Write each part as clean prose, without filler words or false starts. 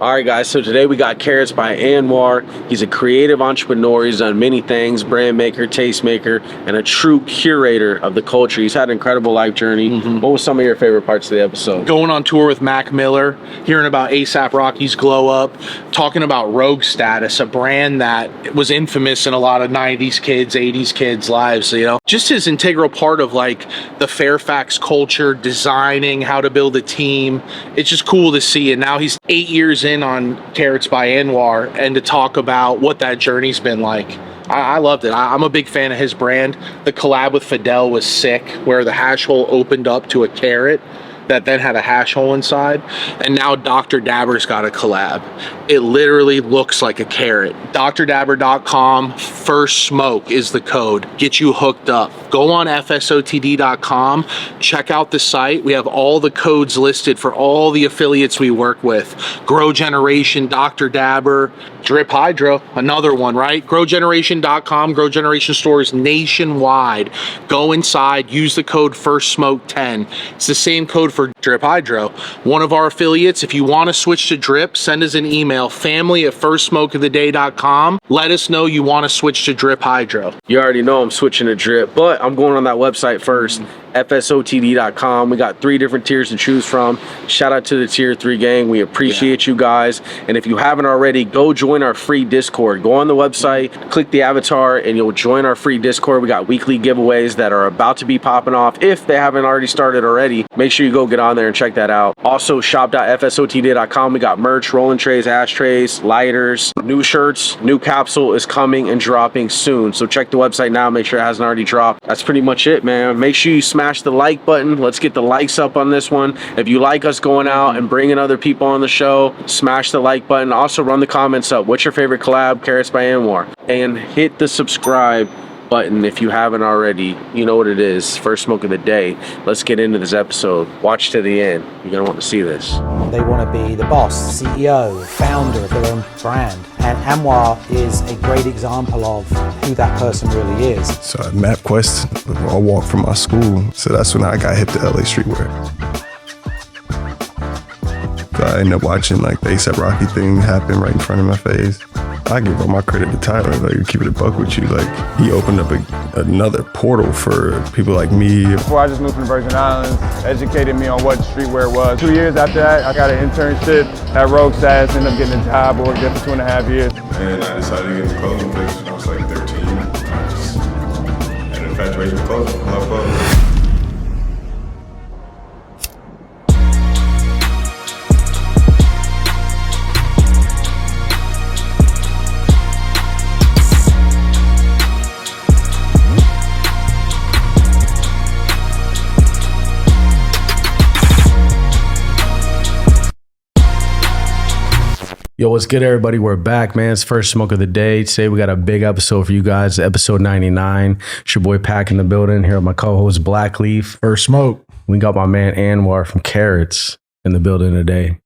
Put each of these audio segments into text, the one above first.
All right, guys, so today we got Carrots by Anwar. He's a creative entrepreneur. He's done many things, brand maker, taste maker, and a true curator of the culture. He's had an incredible life journey. What was some of your favorite parts of the episode? Going on tour with Mac Miller, hearing about A$AP Rocky's glow up, talking about Rogue Status, a brand that was infamous in a lot of 90s kids, 80s kids' lives, you know. Just his integral part of like the Fairfax culture, designing, how to build a team. It's just cool to see. And now he's 8 years in on Carrots by Anwar, and to talk about what that journey's been like. I loved it. I'm a big fan of his brand. The collab with Fidel was sick, where the hash hole opened up to a carrot that then had a hash hole inside. And now Dr. Dabber's got a collab. It literally looks like a carrot. drdabber.com, first smoke is the code. Get you hooked up. Go on fsotd.com, check out the site. We have all the codes listed for all the affiliates we work with. Grow Generation, Dr. Dabber, Drip Hydro, another one, right? GrowGeneration.com, Grow Generation stores nationwide. Go inside, use the code FIRSTSMOKE10. It's the same code for Drip Hydro. One of our affiliates, if you want to switch to Drip, send us an email, family@firstsmokeoftheday.com. Let us know you want to switch to Drip Hydro. You already know I'm switching to Drip, but I'm going on that website first, fsotd.com. We got 3 different tiers to choose from. Shout out to the tier 3 gang. We appreciate you guys. And if you haven't already, go join our free Discord. Go on the website, click the avatar, and you'll join our free Discord. We got weekly giveaways that are about to be popping off. If they haven't already started already, make sure you go get on there and check that out. Also, shop.fsotd.com. We got merch, rolling trays, ashtrays, lighters, new shirts. New capsule is coming and dropping soon. So check the website now. Make sure it hasn't already dropped. That's pretty much it, man. Make sure you smash the like button. Let's get the likes up on this one. If you like us going out and bringing other people on the show, smash the like button. Also run the comments up. What's your favorite collab? Carrots by Anwar. And hit the subscribe button if you haven't already. You know what it is. First smoke of the day. Let's get into this episode. Watch to the end. You're gonna want to see this. They want to be the boss, CEO, founder of their own brand. And Anwar is a great example of who that person really is. So at MapQuest, I walked from my school. So that's when I got hip to LA Streetwear. So I ended up watching like the A$AP Rocky thing happen right in front of my face. I give all my credit to Tyler, like keep it a buck with you. Like he opened up another portal for people like me. Before I just moved from the Virgin Islands, educated me on what streetwear was. 2 years after that, I got an internship at Rogue Status, ended up getting a job, worked there for 2.5 years. And I decided to get into clothing business when I was like 13. I just had an infatuation with clothes. I love clothes. Yo, what's good, everybody? We're back, man. It's first smoke of the day. Today we got a big episode for you guys, episode 99. It's your boy Pack in the building. Here with my co-host Blackleaf. First smoke. We got my man Anwar from Carrots in the building today.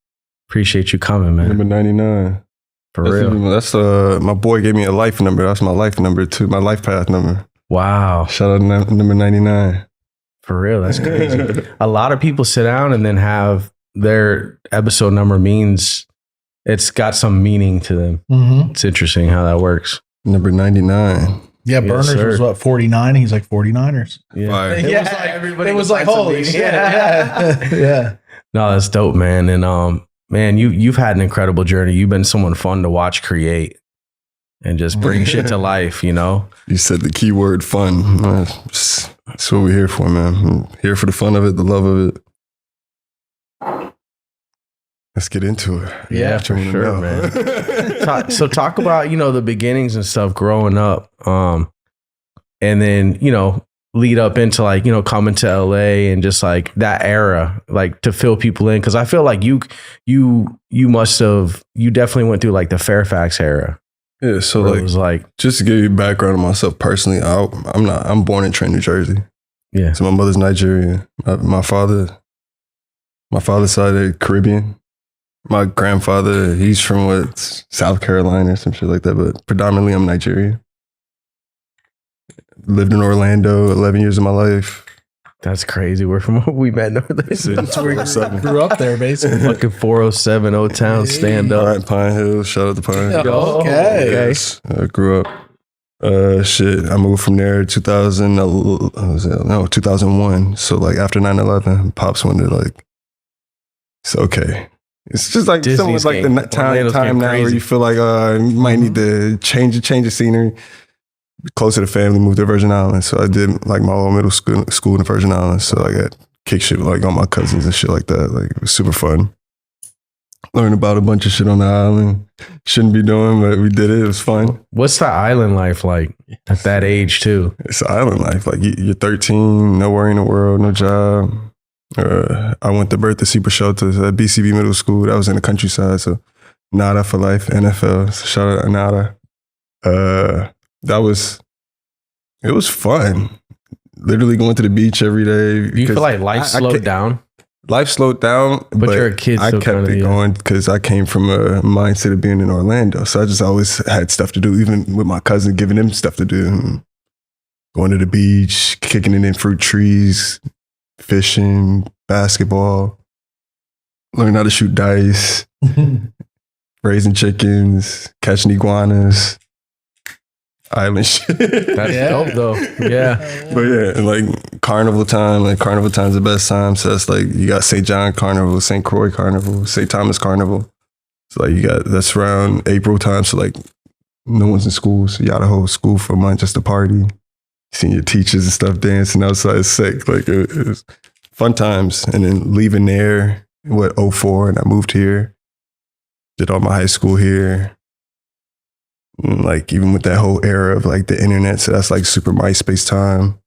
Appreciate you coming, man. Number 99. For real. That's my boy gave me a life number. That's my life number too. My life path number. Wow. Shout out to number 99. For real. That's crazy. A lot of people sit down and then have their episode number means it's got some meaning to them. Mm-hmm. It's interesting how that works. Number 99. Yeah, Burners was what, 49? He's like 49ers. Yeah. It was like holy shit. Yeah. No, that's dope, man. And man, you've had an incredible journey. You've been someone fun to watch create and just bring shit to life, you know? You said the key word fun. That's what we're here for, man. I'm here for the fun of it, the love of it. Let's get into it. Yeah, for sure, man. So talk about, the beginnings and stuff growing up. And then, lead up into like, coming to LA and just like that era, like to fill people in. Cause I feel like you definitely went through like the Fairfax era. Yeah. So like, it was like, just to give you background on myself personally, I'm born in Trenton, New Jersey. Yeah. So my mother's Nigerian. My father's side of Caribbean. My grandfather, he's from South Carolina or some shit like that, but predominantly I'm Nigerian. Lived in Orlando 11 years of my life. That's crazy. We're from we met over there. That's where you grew up there, basically. Fucking 407 O Town, stand All up. right, Pine Hill. Shout out to Pine Hill. Okay. Yes, I grew up. I moved from there 2001. So like after 9/11, Pops wanted like, it's okay. It's just like Disney's like the time now where you feel like you might need to change the scenery. Closer to family, moved to Virgin Islands. So I did like my whole middle school in the Virgin Islands. So I got kick shit with like all my cousins and shit like that. Like it was super fun. Learned about a bunch of shit on the island. Shouldn't be doing, but we did it. It was fun. What's the island life like at that age too? It's island life. Like you're 13, no worry in the world, no job. I went to Bertha Super Shelters at BCB Middle School. That was in the countryside. So Nada for life, NFL. So shout out to Nada. It was fun. Literally going to the beach every day. Do you feel like life slowed down? Life slowed down, but you're a kid. I kept it going because I came from a mindset of being in Orlando. So I just always had stuff to do, even with my cousin, giving them stuff to do. Going to the beach, kicking it in fruit trees, fishing, basketball, learning how to shoot dice, raising chickens, catching iguanas. Island shit. That's dope though. Yeah. But yeah, and like carnival time's the best time. So that's like you got St. John Carnival, St. Croix Carnival, St. Thomas Carnival. So like that's around April time. So like no one's in school. So you got a whole school for a month just to party. Seeing your teachers and stuff dancing outside is sick. Like it was fun times. And then leaving there, 04, and I moved here. Did all my high school here. And like even with that whole era of like the internet, so that's like super MySpace time.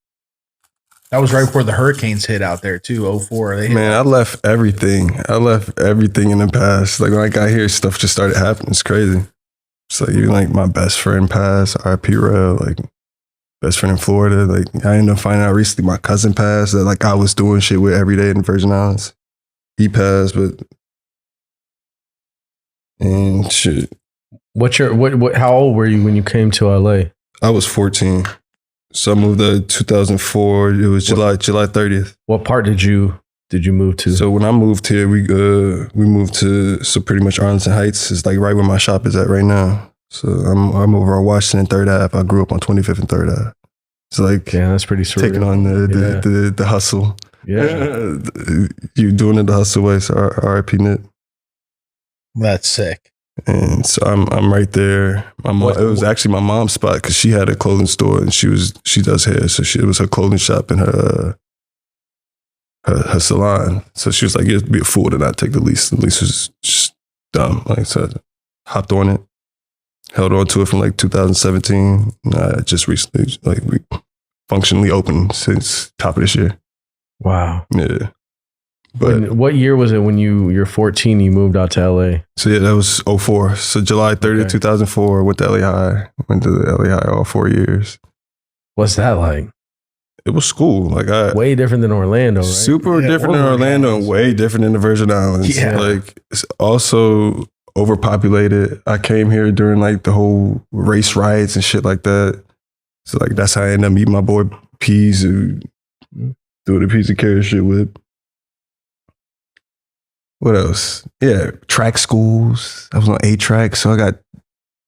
That was right before the hurricanes hit out there too. 04. Man, I left everything. in the past. Like when I got here, stuff just started happening. It's crazy. So even like my best friend passed, RIP Rail, like best friend in Florida. Like I ended up finding out recently my cousin passed that like I was doing shit with every day in the Virgin Islands. He passed, and shit. How old were you when you came to LA? I was 14. So I moved to 2004. It was July 30th. What part did you move to? So when I moved here, we moved to pretty much Arlington Heights. It's like right where my shop is at right now. So I'm over on Washington 3rd Ave. I grew up on 25th and 3rd Ave. It's like that's pretty sweet. Taking on the hustle. Yeah. You doing it the hustle way. So RIP Nip. That's sick. And so I'm right there. My mom, it was actually my mom's spot because she had a clothing store and she does hair, so it was her clothing shop and her salon. So she was like, "It'd be a fool to not take the lease." The lease was just dumb. Like so, I hopped on it, held on to it from like 2017. I just recently we functionally opened since top of this year. Wow. Yeah. But what year was it when you're 14, you moved out to LA? So yeah, that was 04. So July 30th, 2004, went to LA High. Went to the LA High all 4 years. What's that like? It was school. Like way different than Orlando, right? Super different than Orlando and way different than the Virgin Islands. Yeah. Like it's also overpopulated. I came here during like the whole race riots and shit like that. So like that's how I ended up meeting my boy Peas who threw the piece of carrot shit with. What else? Yeah, track schools. I was on A-track, so I got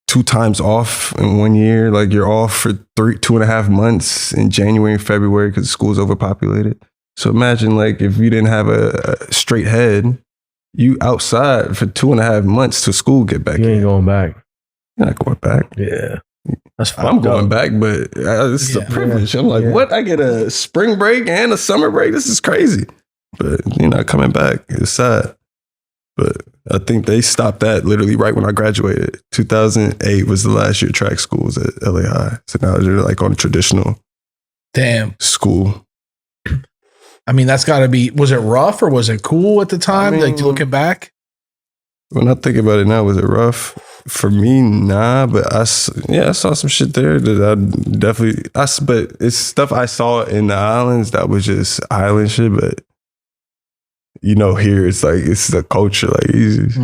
2 times off in 1 year. Like you're off for 2.5 months in January and February because the school's overpopulated. So imagine like if you didn't have a straight head, you outside for 2.5 months till school get back. You ain't going back. You're not going back. Yeah. That's I'm going back, but this is a privilege. I'm like, what? I get a spring break and a summer break? This is crazy. But you're not coming back. It's sad. But I think they stopped that literally right when I graduated. 2008 was the last year track school was at LA High. So now they're like on a traditional school. I mean, that's got to be, was it rough or was it cool at the time? Like looking back? When I think about it now, was it rough? For me, nah, but I saw some shit there that but it's stuff I saw in the islands that was just island shit, but here it's like it's the culture, like it's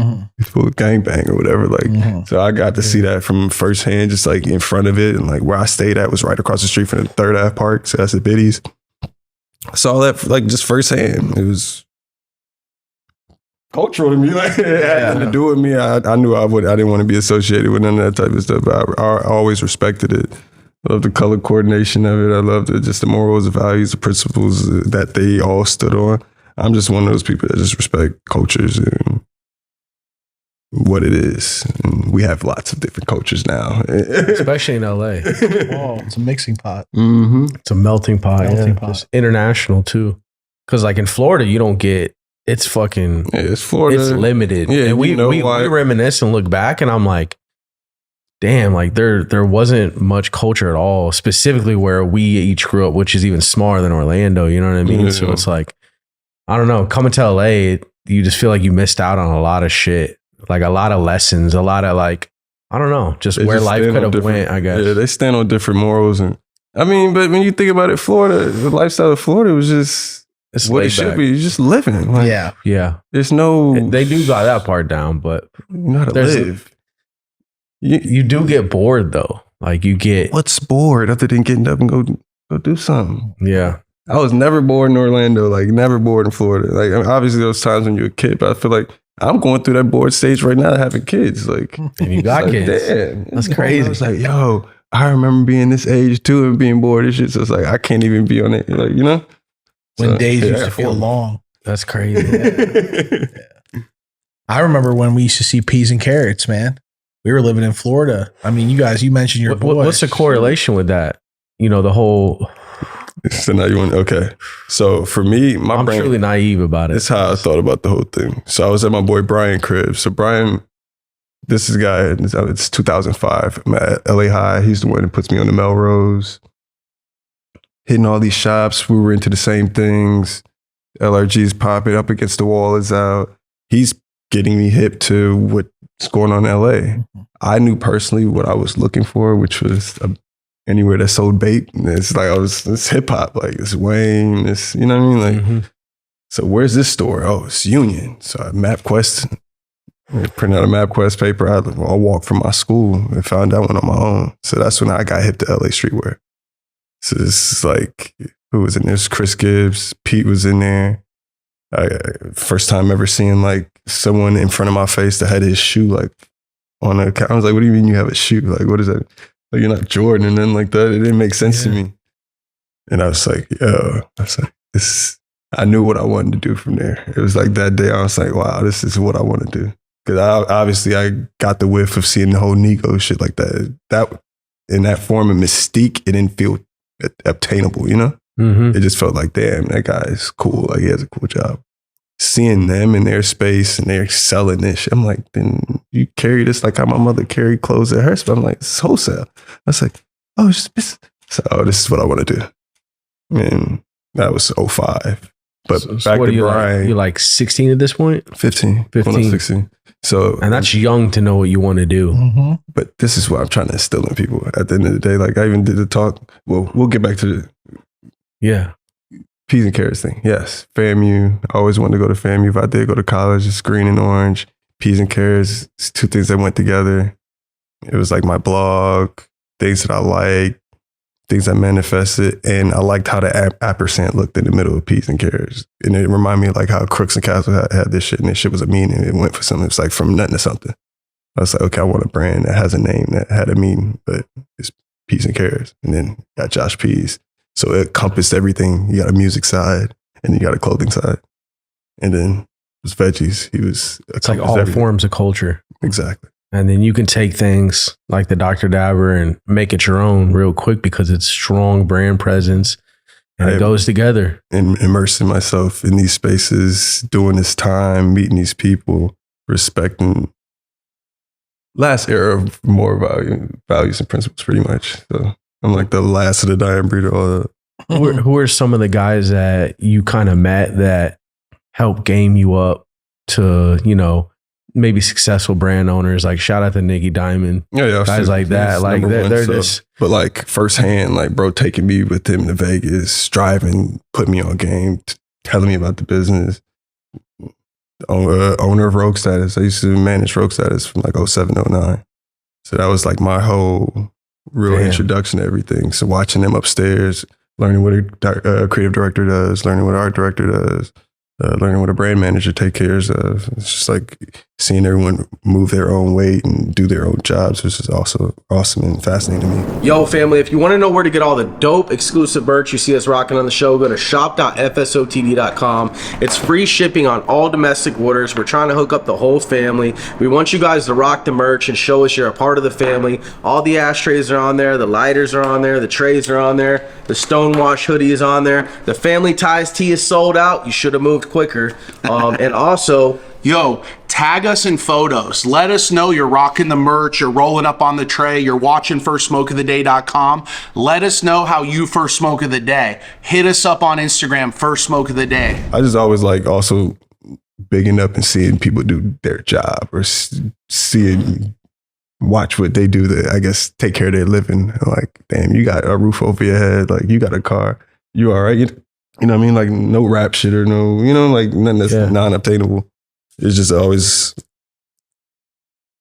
full of gangbang or whatever. Like, so I got to see that from firsthand, just like in front of it, and like where I stayed at was right across the street from the 3rd Ave Park. So that's the Biddies. saw that like just firsthand. It was cultural to me. Like it had nothing to do with me. I knew I didn't want to be associated with none of that type of stuff. But I always respected it. I love the color coordination of it. I love just the morals, the values, the principles that they all stood on. I'm just one of those people that just respect cultures and what it is. And we have lots of different cultures now. Especially in LA. Oh, it's a mixing pot. Mm-hmm. It's a melting pot. Melting Yeah. pot. It's international too. Because like in Florida, you don't get, it's fucking, Yeah, it's Florida. it's limited. Yeah, and we reminisce and look back and I'm like, damn, like there wasn't much culture at all, specifically where we each grew up, which is even smaller than Orlando. You know what I mean? Yeah. So it's like, I don't know, coming to LA, you just feel like you missed out on a lot of shit, like a lot of lessons, a lot of like, I don't know, just They where just life stand could on have went, I guess. Yeah, they stand on different morals. And I mean, but when you think about it, Florida, the lifestyle of Florida was just It's what laid it should back. be. You're just living. Like, Yeah. Yeah. there's no, They do got that part down, but you know how to there's- live. you do get bored though. Like you get, What's bored other than getting up and go do something? yeah. I was never bored in Orlando, like never bored in Florida. Like I mean, obviously those times when you're a kid, but I feel like I'm going through that bored stage right now having kids. Like, And you got it's like, kids. damn, That's crazy. I was like, yo, I remember being this age too and being bored and shit. So it's like I can't even be on it. Like, you know? When So, days yeah, used to feel long. That's crazy. I remember when we used to see peas and carrots, man. We were living in Florida. I mean, you mentioned your boy. What's the correlation with that? You know, the whole, So now you want, okay. So for me, my I'm brain, truly naive about it. that's how I thought about the whole thing. So I was at my boy Brian crib. So Brian, this is a guy, it's 2005. I'm at LA High. He's the one that puts me on the Melrose. Hitting all these shops. We were into the same things. LRG's popping up against the wall is out. He's getting me hip to what's going on in LA. I knew personally what I was looking for, which was anywhere that sold bait. And it's like, it's hip hop, like it's Wayne, it's, you know what I mean? Like, Mhm. so where's this store? Oh, it's Union. So I MapQuest, I print out a MapQuest paper. I'll walk from my school and found that one on my own. So that's when I got hip to LA streetwear. So this is like, who was in there? Chris Gibbs, Pete was in there. First time ever seeing like someone in front of my face that had his shoe like on a, I was like, what do you mean you have a shoe? Like, what is that? Like, you're not Jordan and then like that. It didn't make sense to me. And I was like, yo, I was like, this, I knew what I wanted to do from there. It was like that day I was like, wow, this is what I want to do. Because obviously I got the whiff of seeing the whole Nico shit like that. That in that form of mystique, it didn't feel obtainable, you know? Mhm. It just felt like, damn, that guy is cool. Like, he has a cool job. Seeing them in their space and they're selling this shit, I'm like, then you carry this like how my mother carried clothes at her spot. I'm like, it's wholesale. I was like, oh, this is what I want to do. And that was 05. But So back what to are you Brian, like? You're like 16 at this point? 15. 15. Going on 16. So, And that's young to know what you want to do. Mm-hmm. but this is what I'm trying to instill in people at the end of the day. Like, I even did a talk. Well, we'll get back to the Yeah. peas and carrots thing. Yes. FAMU. I always wanted to go to FAMU. If I did go to college, it's green and orange. Peas and carrots. It's two things that went together. It was like my blog, things that I liked, things I manifested. And I liked how the ampersand looked in the middle of peas and carrots. And it reminded me of like how Crooks and Castles had this shit. And this shit was a meaning. It went for something. It's like from nothing to something. I was like, okay, I want a brand that has a name that had a meaning, but it's peas and carrots. And then got Josh Peas. So it encompassed everything. You got a music side and you got a clothing side. And then it was veggies. He was, It's like all forms of culture. Exactly. And then you can take things like the Dr. Dabber and make it your own real quick because it's strong brand presence and it goes together. And immersing myself in these spaces, doing this time, meeting these people, respecting last era of more values and principles pretty much. So I'm like the last of the dying breed of all that. Who are some of the guys that you kind of met that helped game you up to, you know, maybe successful brand owners? Like shout out to Nicky Diamond. Yeah, Guys like that. Like they're so, just, but like firsthand, like bro taking me with him to Vegas, driving, putting me on game, telling me about the business. Owner of Rogue Status. I used to manage Rogue Status from like 07, 09. So that was like my whole real Damn. introduction to everything. So watching them upstairs, learning what a creative director does, learning what an art director does, learning what a brand manager takes care of. It's just like seeing everyone move their own weight and do their own jobs, which is also awesome and fascinating to me. Yo, family, if you want to know where to get all the dope exclusive merch you see us rocking on the show, go to shop.fsotd.com. It's free shipping on all domestic orders. We're trying to hook up the whole family. We want you guys to rock the merch and show us you're a part of the family. All the ashtrays are on there. The lighters are on there. The trays are on there. The Stonewash hoodie is on there. The Family Ties tee is sold out. You should have moved quicker. And also, Yo, tag us in photos. Let us know you're rocking the merch, you're rolling up on the tray, you're watching firstsmokeoftheday.com. Let us know how you first smoke of the day. Hit us up on Instagram, first smoke of the day. I just always like also bigging up and seeing people do their job or watch what they do to, I guess, take care of their living. Like, damn, you got a roof over your head. Like, you got a car. You all right? You know what I mean? Like, no rap shit or no, like nothing that's non-obtainable. It's just always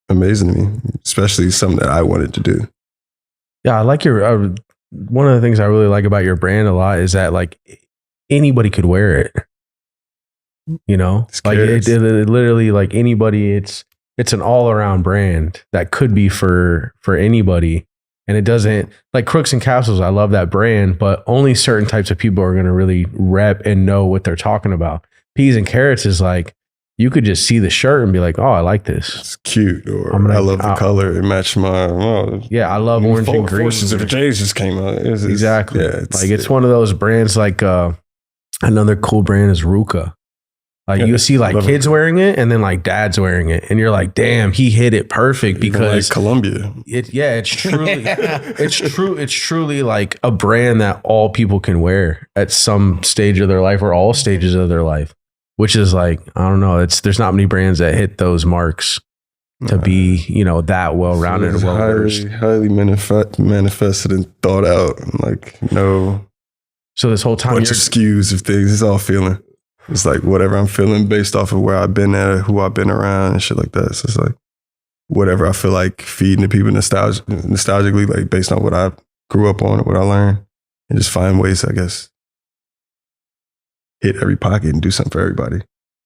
amazing to me, especially something that I wanted to do. Yeah, I like your, one of the things I really like about your brand a lot is that like anybody could wear it. Like it literally like anybody, it's an all around brand that could be for anybody. And it doesn't, like Crooks and Castles, I love that brand, but only certain types of people are going to really rep and know what they're talking about. Peas and Carrots is like, you could just see the shirt and be like, oh, I like this. It's cute. Or I love the color. It matched my, I love orange and green. Forces of Change just came out. Exactly. It's one of those brands like another cool brand is Ruka. Like you see like kids wearing it and then like dads wearing it. And you're like, damn, he hit it perfect because like Columbia. It's truly, it's truly like a brand that all people can wear at some stage of their life or all stages of their life. Which is like, I don't know, there's not many brands that hit those marks to be, that well-rounded and well-versed. Highly manifested and thought out. Like, So this whole time bunch of SKUs of things. It's all feeling. It's like whatever I'm feeling based off of where I've been at, who I've been around and shit like that. So it's like whatever I feel like feeding the people nostalgically, like based on what I grew up on or what I learned. And just find ways, I guess, hit every pocket and do something for everybody.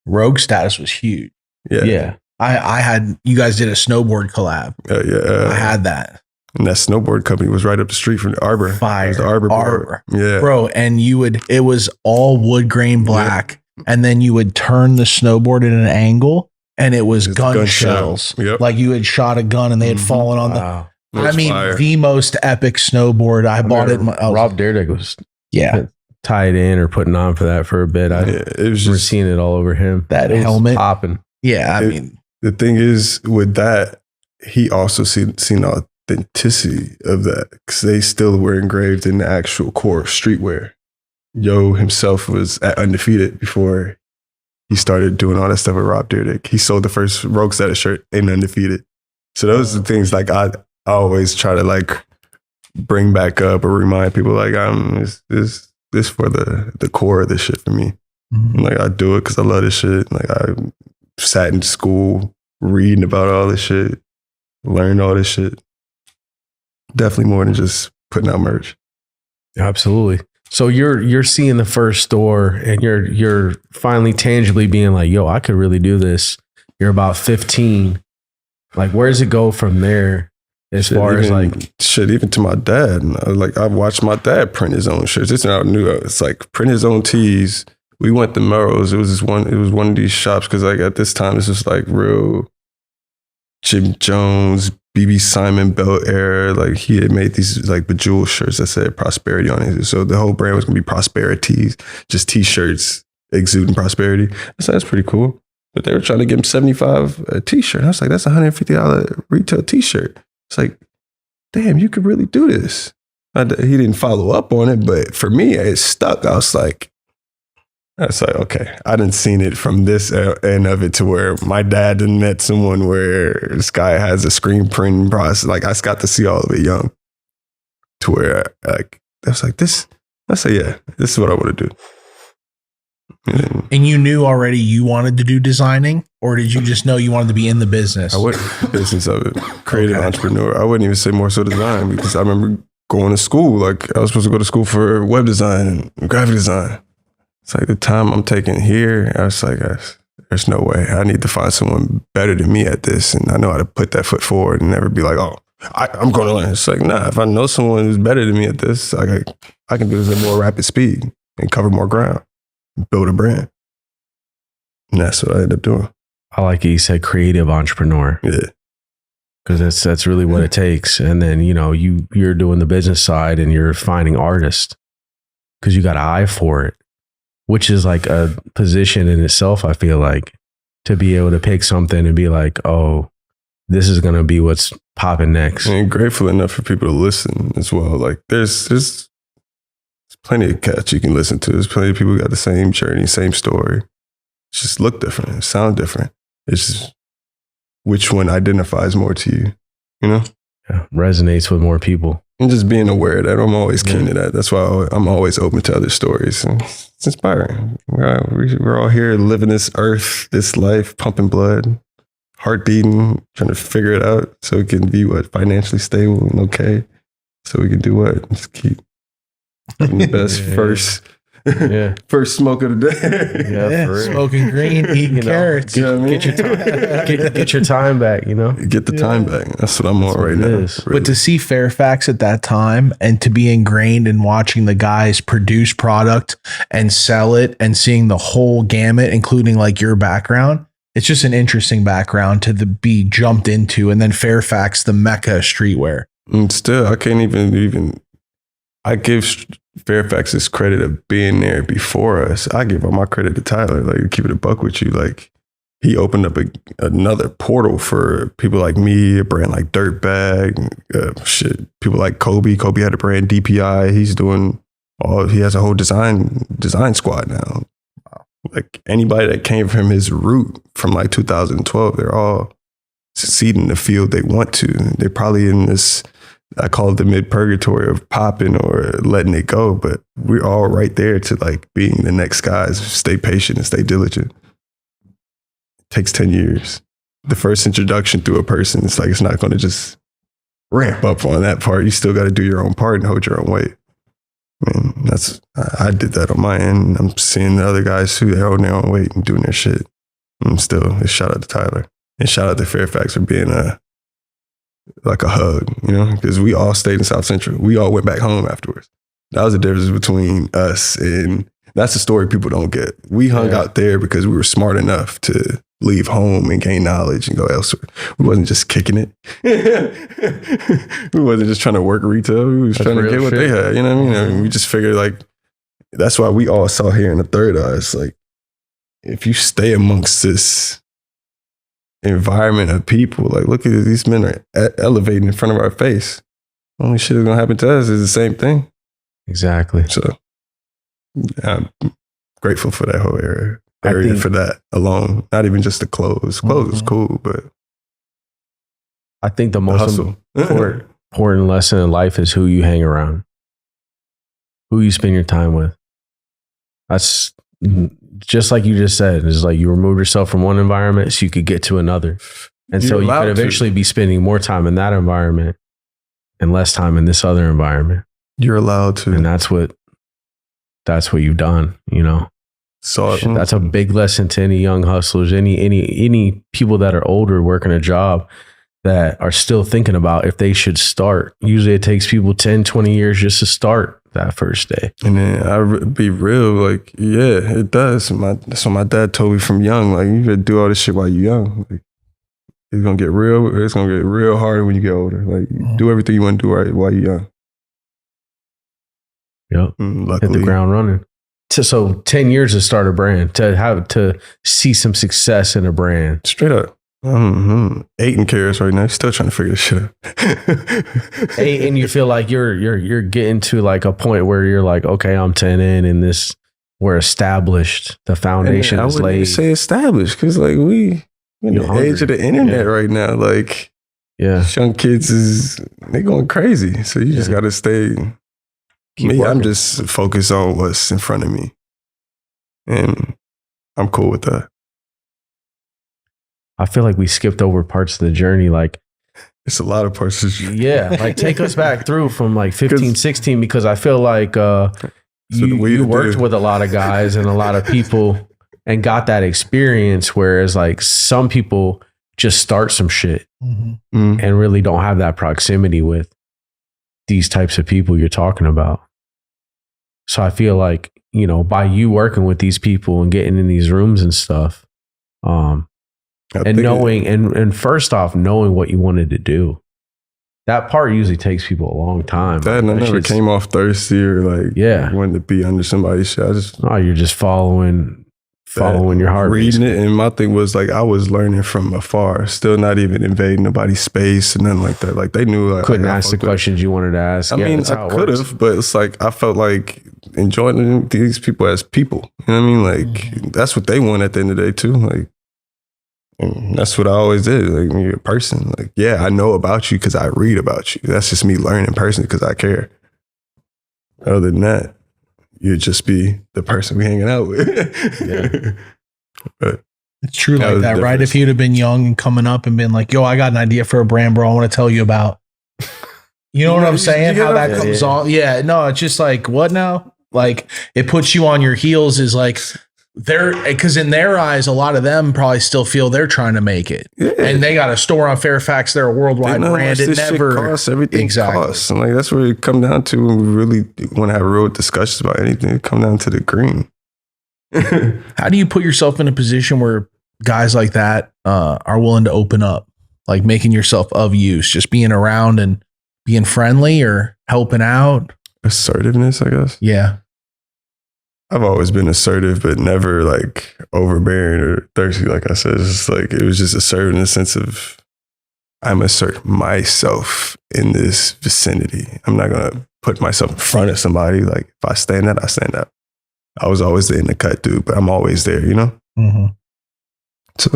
Rogue Status was huge. Yeah. I had, you guys did a snowboard collab. I had that. And that snowboard company was right up the street from the Arbor. Fire. The Arbor. Yeah. Bro, and it was all wood grain black. Yeah. And then you would turn the snowboard at an angle and it was gun shells. Yep. Like you had shot a gun and they had fallen on fire. The most epic snowboard. I bought it. Rob Dyrdek was tied in or putting on for that for a bit. It was we're just seeing it all over him. That helmet popping. Yeah, I mean, the thing is with that, he also seen the authenticity of that because they still were engraved in the actual core streetwear. Yo himself was at Undefeated before he started doing all that stuff with Rob Dyrdek. He sold the first Rogue Status shirt in Undefeated. So those are the things like I always try to like bring back up or remind people like this for the core of this shit for me. Mm-hmm. Like I do it because I love this shit. Like I sat in school reading about all this shit, learned all this shit. Definitely more than just putting out merch. Absolutely. So you're seeing the first store and you're finally tangibly being like, yo, I could really do this. You're about 15. Like, where does it go from there? As far as like shit, even to my dad. Like I watched my dad print his own shirts. It's not new. It's like print his own tees. We went to Melrose. It was one of these shops because like at this time it's just like real Jim Jones, BB Simon belt era. Like he had made these like bejeweled shirts that said prosperity on it. So the whole brand was gonna be prosperities, just t-shirts exuding prosperity. So that's pretty cool. But they were trying to give him $75 a t-shirt. I was like, that's $150 retail t-shirt. It's like, damn, you could really do this. He didn't follow up on it, but for me, it stuck. I was like, okay, I didn't seen it from this end of it to where my dad done met someone where this guy has a screen printing process. Like I got to see all of it young to where like, I was like, this, I said, yeah, this is what I want to do. And you knew already you wanted to do designing, or did you just know you wanted to be in the business? I wouldn't business of it. Creative entrepreneur. I wouldn't even say more so design because I remember going to school. Like I was supposed to go to school for web design and graphic design. It's like the time I'm taking here, I was like, there's no way. I need to find someone better than me at this. And I know how to put that foot forward and never be like, oh, I'm going to learn. It's like, nah, if I know someone who's better than me at this, I can do this at more rapid speed and cover more ground, build a brand. And that's what I ended up doing. I like it. You said creative entrepreneur. Yeah. Because that's really what it takes. And then, you know, you're doing the business side and you're finding artists because you got an eye for it, which is like a position in itself, I feel like, to be able to pick something and be like, oh, this is going to be what's popping next. And grateful enough for people to listen as well. Like there's plenty of cats you can listen to. There's plenty of people who got the same journey, same story. It just look different. It sound different. It's just which one identifies more to you, you know? Yeah, resonates with more people. And just being aware that I'm always keen to that. That's why I'm always open to other stories. And it's inspiring. We're all here living this earth, this life, pumping blood, heart beating, trying to figure it out so we can be financially stable and okay. So we can do what? Just keep having the best first smoke of the day. Yeah, smoking green, eating carrots. You know what I mean? Get your time back, you know? Get the time back. That's what I'm on right now. Really. But to see Fairfax at that time and to be ingrained in watching the guys produce product and sell it and seeing the whole gamut, including like your background, it's just an interesting background to be jumped into. And then Fairfax, the mecca of streetwear. And still, I can't even I give Fairfax's credit of being there before us. I give all my credit to Tyler. Like, keep it a buck with you. Like, he opened up another portal for people like me, a brand like Dirtbag, people like Kobe. Kobe had a brand DPI. He has a whole design squad now. Like, anybody that came from his root from like 2012, they're all succeeding in the field they want to. They're probably in this, I call it the mid-purgatory of popping or letting it go, but we're all right there to like being the next guys. Stay patient and stay diligent. It takes 10 years. The first introduction to a person, it's like, it's not going to just ramp up on that part. You still got to do your own part and hold your own weight. Man, I did that on my end. I'm seeing the other guys too, they're holding their own weight and doing their shit. And still, shout out to Tyler and shout out to Fairfax for being like a hug, you know, because we all stayed in South Central. We all went back home afterwards. That was the difference between us, and that's the story people don't get. We hung out there because we were smart enough to leave home and gain knowledge and go elsewhere. We wasn't just kicking it. We wasn't just trying to work retail. We was trying to get what they had, you know what I mean? We just figured like, that's why we all saw here in the third eye. It's like, if you stay amongst this environment of people, like, look at these men are elevating in front of our face. Only shit that's gonna happen to us is the same thing. Exactly. So I'm grateful for that whole area for that alone. Not even just the clothes. Clothes is cool, but I think the most important lesson in life is who you hang around, who you spend your time with. That's just like you just said. It's like you remove yourself from one environment so you could get to another. And so you could eventually be spending more time in that environment and less time in this other environment. You're allowed to. And that's what you've done, you know? So that's a big lesson to any young hustlers, any people that are older working a job that are still thinking about if they should start. Usually it takes people 10, 20 years just to start that first day. And then I be real, like, yeah, it does. That's what my dad told me from young. Like, you gotta do all this shit while you're young. Like, it's gonna get real hard when you get older. Like, do everything you want to do right while you're young. Yep. Hit the ground running. So 10 years to start a brand, to see some success in a brand. Straight up. 8 carrots right now. Still trying to figure this shit out. And you feel like you're getting to like a point where you're like, okay, I'm 10 in, and we're established. The foundation is laid. I wouldn't say established because like we in the age of the internet right now. Like, young kids they going crazy. So you just got to stay. I'm just focused on what's in front of me, and I'm cool with that. I feel like we skipped over parts of the journey. Like It's a lot of parts of you. Yeah, like take us back through from like 15, 16, because I feel like you worked with a lot of guys and a lot of people and got that experience, whereas like some people just start some shit and really don't have that proximity with these types of people you're talking about. So I feel like, you know, by you working with these people and getting in these rooms and stuff, and knowing, and first off, knowing what you wanted to do. That part usually takes people a long time. That I never came off thirsty or like wanted to be under somebody's shit. You're just following your heart. Reading it, and my thing was like I was learning from afar, still not even invading nobody's space and nothing like that. Like they knew like, couldn't ask the questions you wanted to ask. I mean, I could have, but it's like I felt like enjoying these people as people. You know what I mean? Like that's what they want at the end of the day too. Like, and that's what I always did. Like when you're a person, like, yeah, I know about you because I read about you. That's just me learning personally because I care. Other than that, you'd just be the person we hanging out with. But it's true like that, right? If you'd have been young and coming up and been like, yo, I got an idea for a brand, bro, I want to tell you about. You know what I'm saying? How that comes on. Yeah, no, it's just like, what now? Like it puts you on your heels is like, because in their eyes, a lot of them probably still feel they're trying to make it, and they got a store on Fairfax. They're a worldwide brand. It never costs everything. Costs, and like that's where it come down to when we really want to have real discussions about anything. It come down to the green. How do you put yourself in a position where guys like that are willing to open up, like making yourself of use, just being around and being friendly or helping out? Assertiveness, I guess. Yeah. I've always been assertive, but never like overbearing or thirsty. Like I said, it's just like, it was just assertive in the sense of I'm assert myself in this vicinity. I'm not going to put myself in front of somebody. Like if I stand out, I stand out. I was always the in the cut dude, but I'm always there, you know? So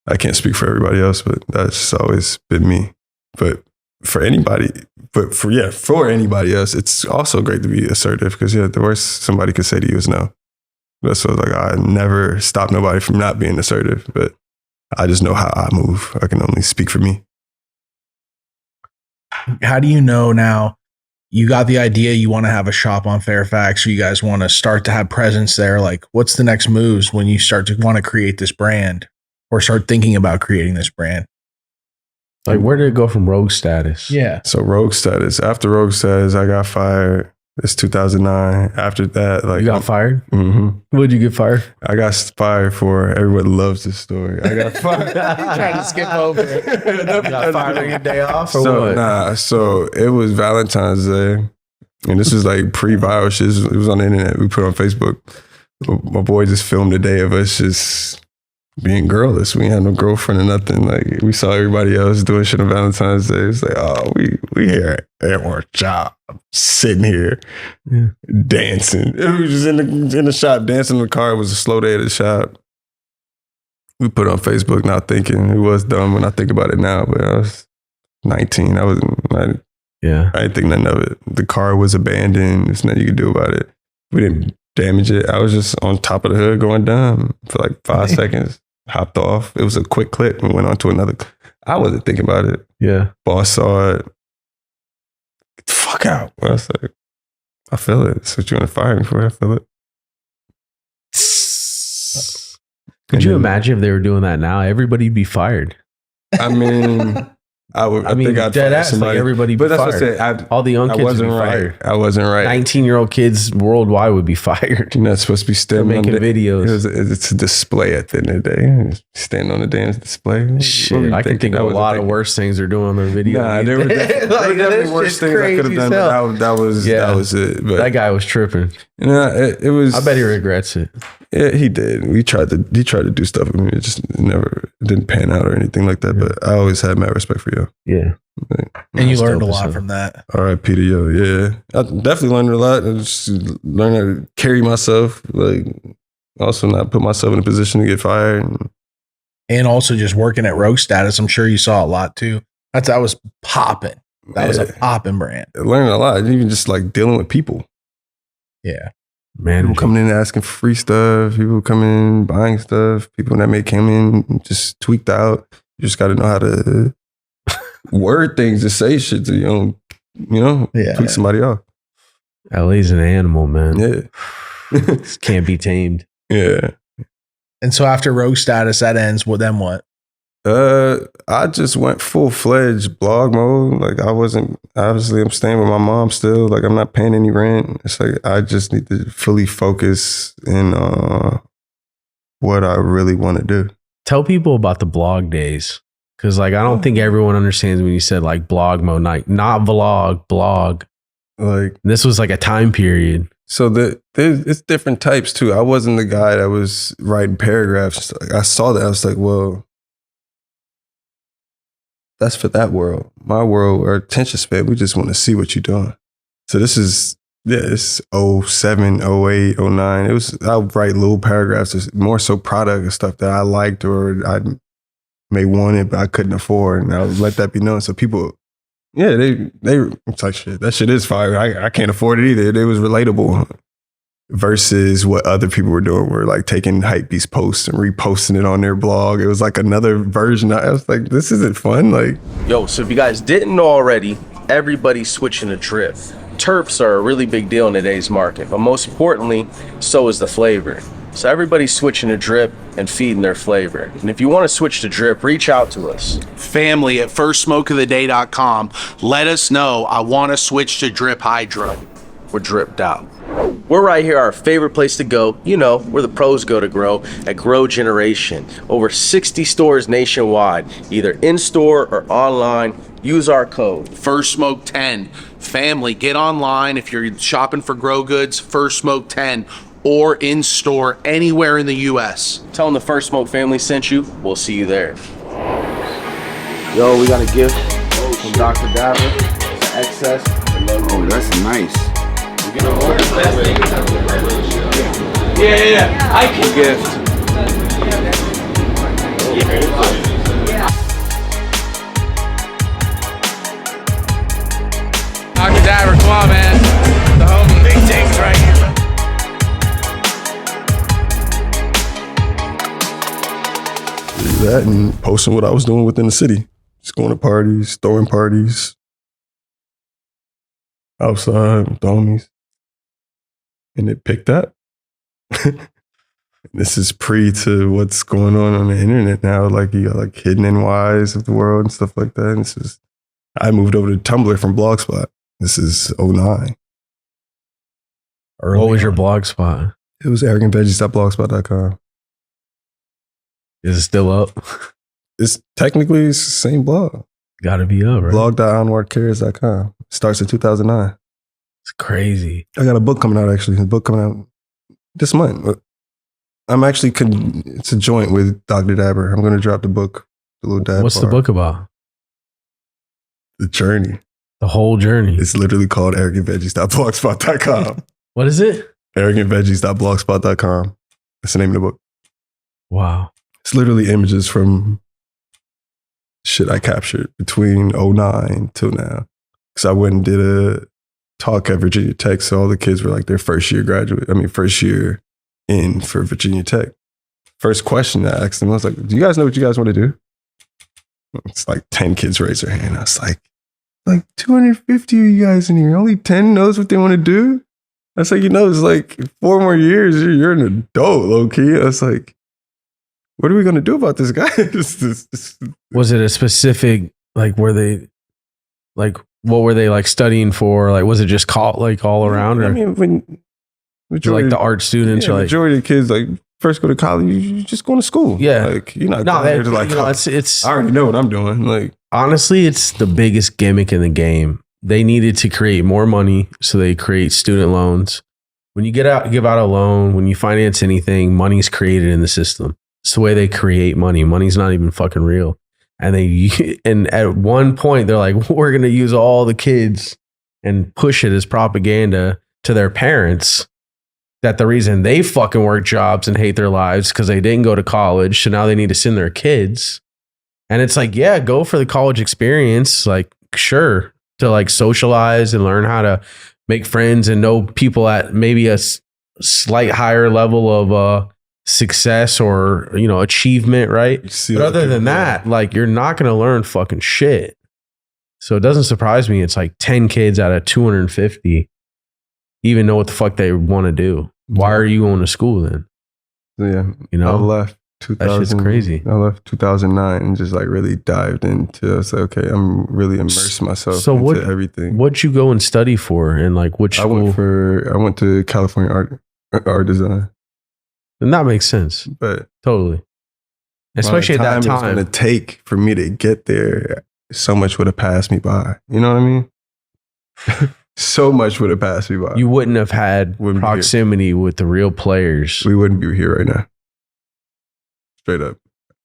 I can't speak for everybody else, but that's always been me. But for anybody, for anybody else, it's also great to be assertive because the worst somebody could say to you is no. That's what like I never stop nobody from not being assertive, but I just know how I move. I can only speak for me. How do you know now you got the idea you want to have a shop on Fairfax or you guys want to start to have presence there? Like what's the next moves when you start to want to create this brand or start thinking about creating this brand? Like, where did it go from rogue status? Yeah. So rogue status. After rogue status, I got fired. It's 2009. After that, like you got fired. Mm-hmm. What'd you get fired? I got fired for. Everyone loves this story. I got fired. Trying to skip over it. You got fired on your day off or so, what? Nah. So it was Valentine's Day, and this was like pre-viral shit. It was on the internet. We put it on Facebook. My boy just filmed a day of us just being girlless. We ain't had no girlfriend or nothing. Like we saw everybody else doing shit on Valentine's Day. It's like, oh, we here at our job, sitting here dancing. We was just in the shop dancing in the car. It was a slow day at the shop. We put it on Facebook, not thinking. It was dumb when I think about it now, but I was 19. I didn't think nothing of it. The car was abandoned. There's nothing you could do about it. We didn't damage it. I was just on top of the hood going dumb for like 5 seconds. Hopped off. It was a quick clip and went on to another. I wasn't thinking about it. Yeah. Boss saw it. Get the fuck out. I was like, I feel it. That's what you want to fire me for. I feel it. Could you imagine if they were doing that now? Everybody'd be fired. I mean, I think I'd dead fire ass, somebody. Like everybody but be that's fired. what I said. All the young kids would be right. fired. I wasn't right. 19-year-old kids worldwide would be fired. You're not supposed to be standing making videos. It's a display at the end of the day. Standing on the damn display. Shit, I can think of a lot of worse things they're doing on their video. Nah, there were definitely worse things I could have done. But that was it. But that guy was tripping. It was. I bet he regrets it. Yeah, he did. He tried to do stuff with me. It just didn't pan out or anything like that. But I always had mad respect for you. Yeah. And you learned a lot from that. R.I.P. to yo. Yeah. I definitely learned a lot. I just learned how to carry myself. Like, also not put myself in a position to get fired. And also just working at Rogue Status, I'm sure you saw a lot too. That was popping. That was a popping brand. I learned a lot. Even just like dealing with people. Yeah. Man, people coming in asking for free stuff, people coming in buying stuff, people that may come in just tweaked out. You just got to know how to word things to say shit to tweak somebody off. LA's an animal, man. Yeah. Just can't be tamed. Yeah. And so after Rogue status, that ends. Well, then what? I just went full-fledged blog mode. Like I'm staying with my mom still. Like I'm not paying any rent. It's like I just need to fully focus in what I really want to do. Tell people about the blog days. Cause like I don't think everyone understands when you said like blog mode, like not vlog, blog. Like this was like a time period. So it's different types too. I wasn't the guy that was writing paragraphs. I saw that. I was like, well, that's for that world. My world, our attention span, we just want to see what you're doing. So this is, it's 07, 08, 09. I'll write little paragraphs, it's more so product and stuff that I liked or I may want it, but I couldn't afford. And I'll let that be known. So people, yeah, it's like, shit, that shit is fire. I can't afford it either. It was relatable. Versus what other people were doing, were like taking Hypebeast posts and reposting it on their blog. It was like another version. I was like, this isn't fun. Like, yo, so if you guys didn't know already, everybody's switching to drip. Terps are a really big deal in today's market, but most importantly, so is the flavor. So everybody's switching to drip and feeding their flavor. And if you want to switch to drip, reach out to us. Family at firstsmokeoftheday.com. Let us know. I want to switch to Drip Hydro. We're dripped out. We're right here, our favorite place to go, where the pros go to grow, at Grow Generation. Over 60 stores nationwide, either in-store or online. Use our code FirstSmoke10. Family, get online if you're shopping for grow goods, FirstSmoke10, or in-store anywhere in the U.S. Tell them the First Smoke family sent you. We'll see you there. Yo, we got a gift from Dr. Dabber. It's an excess. Oh, that's nice. Yeah. I can gift. Dr. Dabber, come on, man. The homie. Big things right here. that and posting what I was doing within the city. Just going to parties, throwing parties. Outside with the homies. And it picked up. This is pre to what's going on the internet now. Like you got like hidden NYs of the world and stuff like that. And this is, I moved over to Tumblr from Blogspot. This is 09. What was your blog spot? It was arrogantveggies.blogspot.com. Is it still up? It's technically the same blog. Gotta be up, right? Blog.anwarcarrots.com. Starts in 2009. It's crazy. I got a book coming out actually. A book coming out this month. I'm actually, it's a joint with Dr. Dabber. I'm going to drop the book. The little dab What's part. the book about? The journey. The whole journey. It's literally called arrogantveggies.blogspot.com. What is it? arrogantveggies.blogspot.com. That's the name of the book. Wow. It's literally images from shit I captured between 09 till now. Because I went and did a talk at Virginia Tech. So all the kids were like their first year in for Virginia Tech. First question I asked them, I was like, do you guys know what you guys want to do? It's like 10 kids raised their hand. I was like 250 of you guys in here. Only 10 knows what they want to do? I was like, it's like 4 more years, you're an adult, low key. I was like, what are we going to do about this guy? Was it a specific, like, what were they like studying for? Like, was it just all around? Or? I mean, majority, like the art students, yeah, majority of the kids like first go to college, you just going to school. Yeah, like you're not there to like. It's. I already know what I'm doing. Like honestly, it's the biggest gimmick in the game. They needed to create more money, so they create student loans. When you give out a loan, when you finance anything, money's created in the system. It's the way they create money. Money's not even fucking real. And at one point they're like, we're gonna use all the kids and push it as propaganda to their parents. That the reason they fucking work jobs and hate their lives because they didn't go to college. So now they need to send their kids. And it's like, yeah, go for the college experience. Like, sure, to like socialize and learn how to make friends and know people at maybe a slight higher level of success or, achievement, right? But other than that, like, you're not going to learn fucking shit. So it doesn't surprise me. It's like 10 kids out of 250 even know what the fuck they want to do. Why are you going to school then? Yeah. You know, I left 2000. that shit's crazy. I left 2009 and just like really dived into. I was like, okay, I'm really immersed myself into everything. What'd you go and study for, and like which school? I went to California art design. And that makes sense. But totally, especially at that time, it's going to take for me to get there. So much would have passed me by. You know what I mean? So much would have passed me by. You wouldn't have had proximity with the real players. We wouldn't be here right now. Straight up.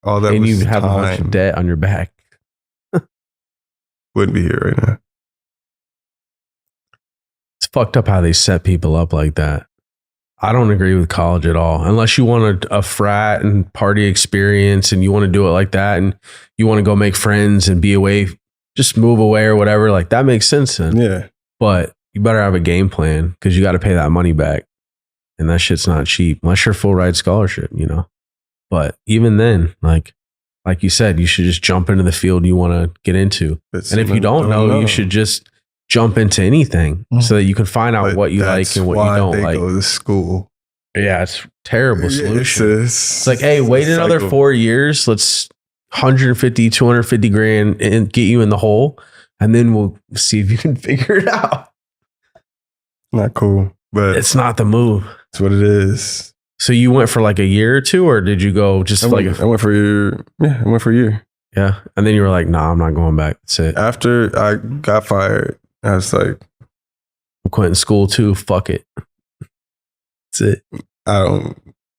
All that, and you'd have a bunch of debt on your back. Wouldn't be here right now. It's fucked up how they set people up like that. I don't agree with college at all. Unless you want a frat and party experience and you want to do it like that and you want to go make friends and be away, just move away or whatever. Like that makes sense then. Yeah. But you better have a game plan because you got to pay that money back. And that shit's not cheap unless you're full ride scholarship, you know? But even then, like you said, you should just jump into the field you want to get into. And if you don't know, you should just jump into anything so that you can find out what you like and what you don't like. Go to school. Yeah, it's a terrible solution. It's like, hey, wait another 4 years. Let's 150, 250 grand and get you in the hole. And then we'll see if you can figure it out. Not cool, but it's not the move. It's what it is. So you went for like a year or two, or did you go just I went for a year. Yeah, I went for a year. Yeah. And then you were like, nah, I'm not going back. That's it. After I got fired, I was like, I'm quitting school too. Fuck it. That's it. I don't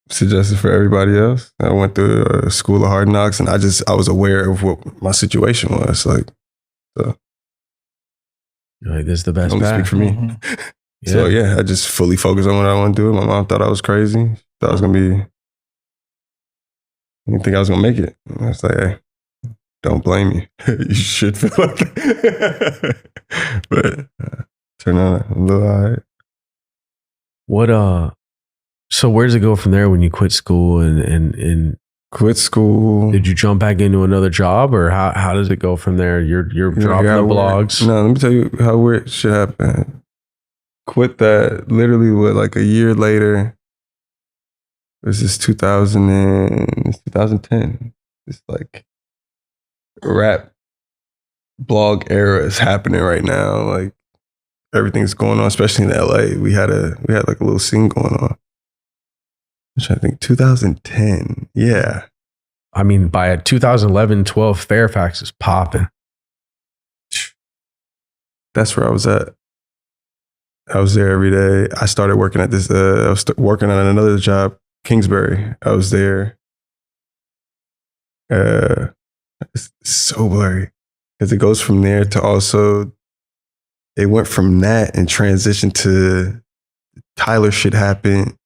suggest it for everybody else. I went through a school of hard knocks and I was aware of what my situation was. Like, so. You're like, this is the best. Don't speak for me. Mm-hmm. So yeah, I just fully focused on what I want to do. My mom thought I was crazy. Thought I was going to be, didn't think I was going to make it. I was like, hey, don't blame me. You should feel like that. But turn out a little all right. What, so where does it go from there when you quit school and quit school? Did you jump back into another job or how does it go from there? You're dropping the blogs. No, let me tell you how weird shit happened. Quit that literally like a year later. This is 2010. It's like rap blog era is happening right now. Like everything's going on, especially in LA. We had like a little scene going on. I'm trying to think, 2010. Yeah. I mean, by 2011, 12, Fairfax is popping. That's where I was at. I was there every day. I started working at this, I was working on another job, Kingsbury. I was there. It's so blurry because it goes from there to also, it went from that and transitioned to Tyler shit happened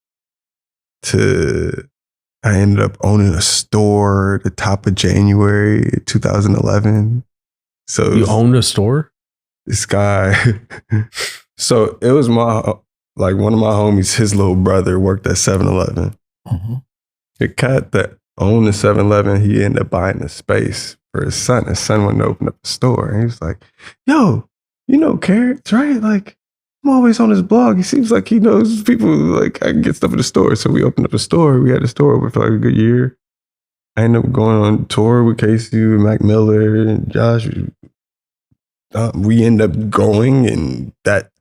to I ended up owning a store at the top of January 2011. So you owned a store? This guy. So it was one of my homies, his little brother worked at 7-Eleven. Mm-hmm. The cat that owned the 7-Eleven, he ended up buying the space for his son. His son wanted to open up a store. And he was like, yo, you know Carrots, right? Like, I'm always on his blog. He seems like he knows people, like I can get stuff at the store. So we opened up a store. We had a store open for like a good year. I ended up going on tour with Casey, with Mac Miller, and Josh. We ended up going and that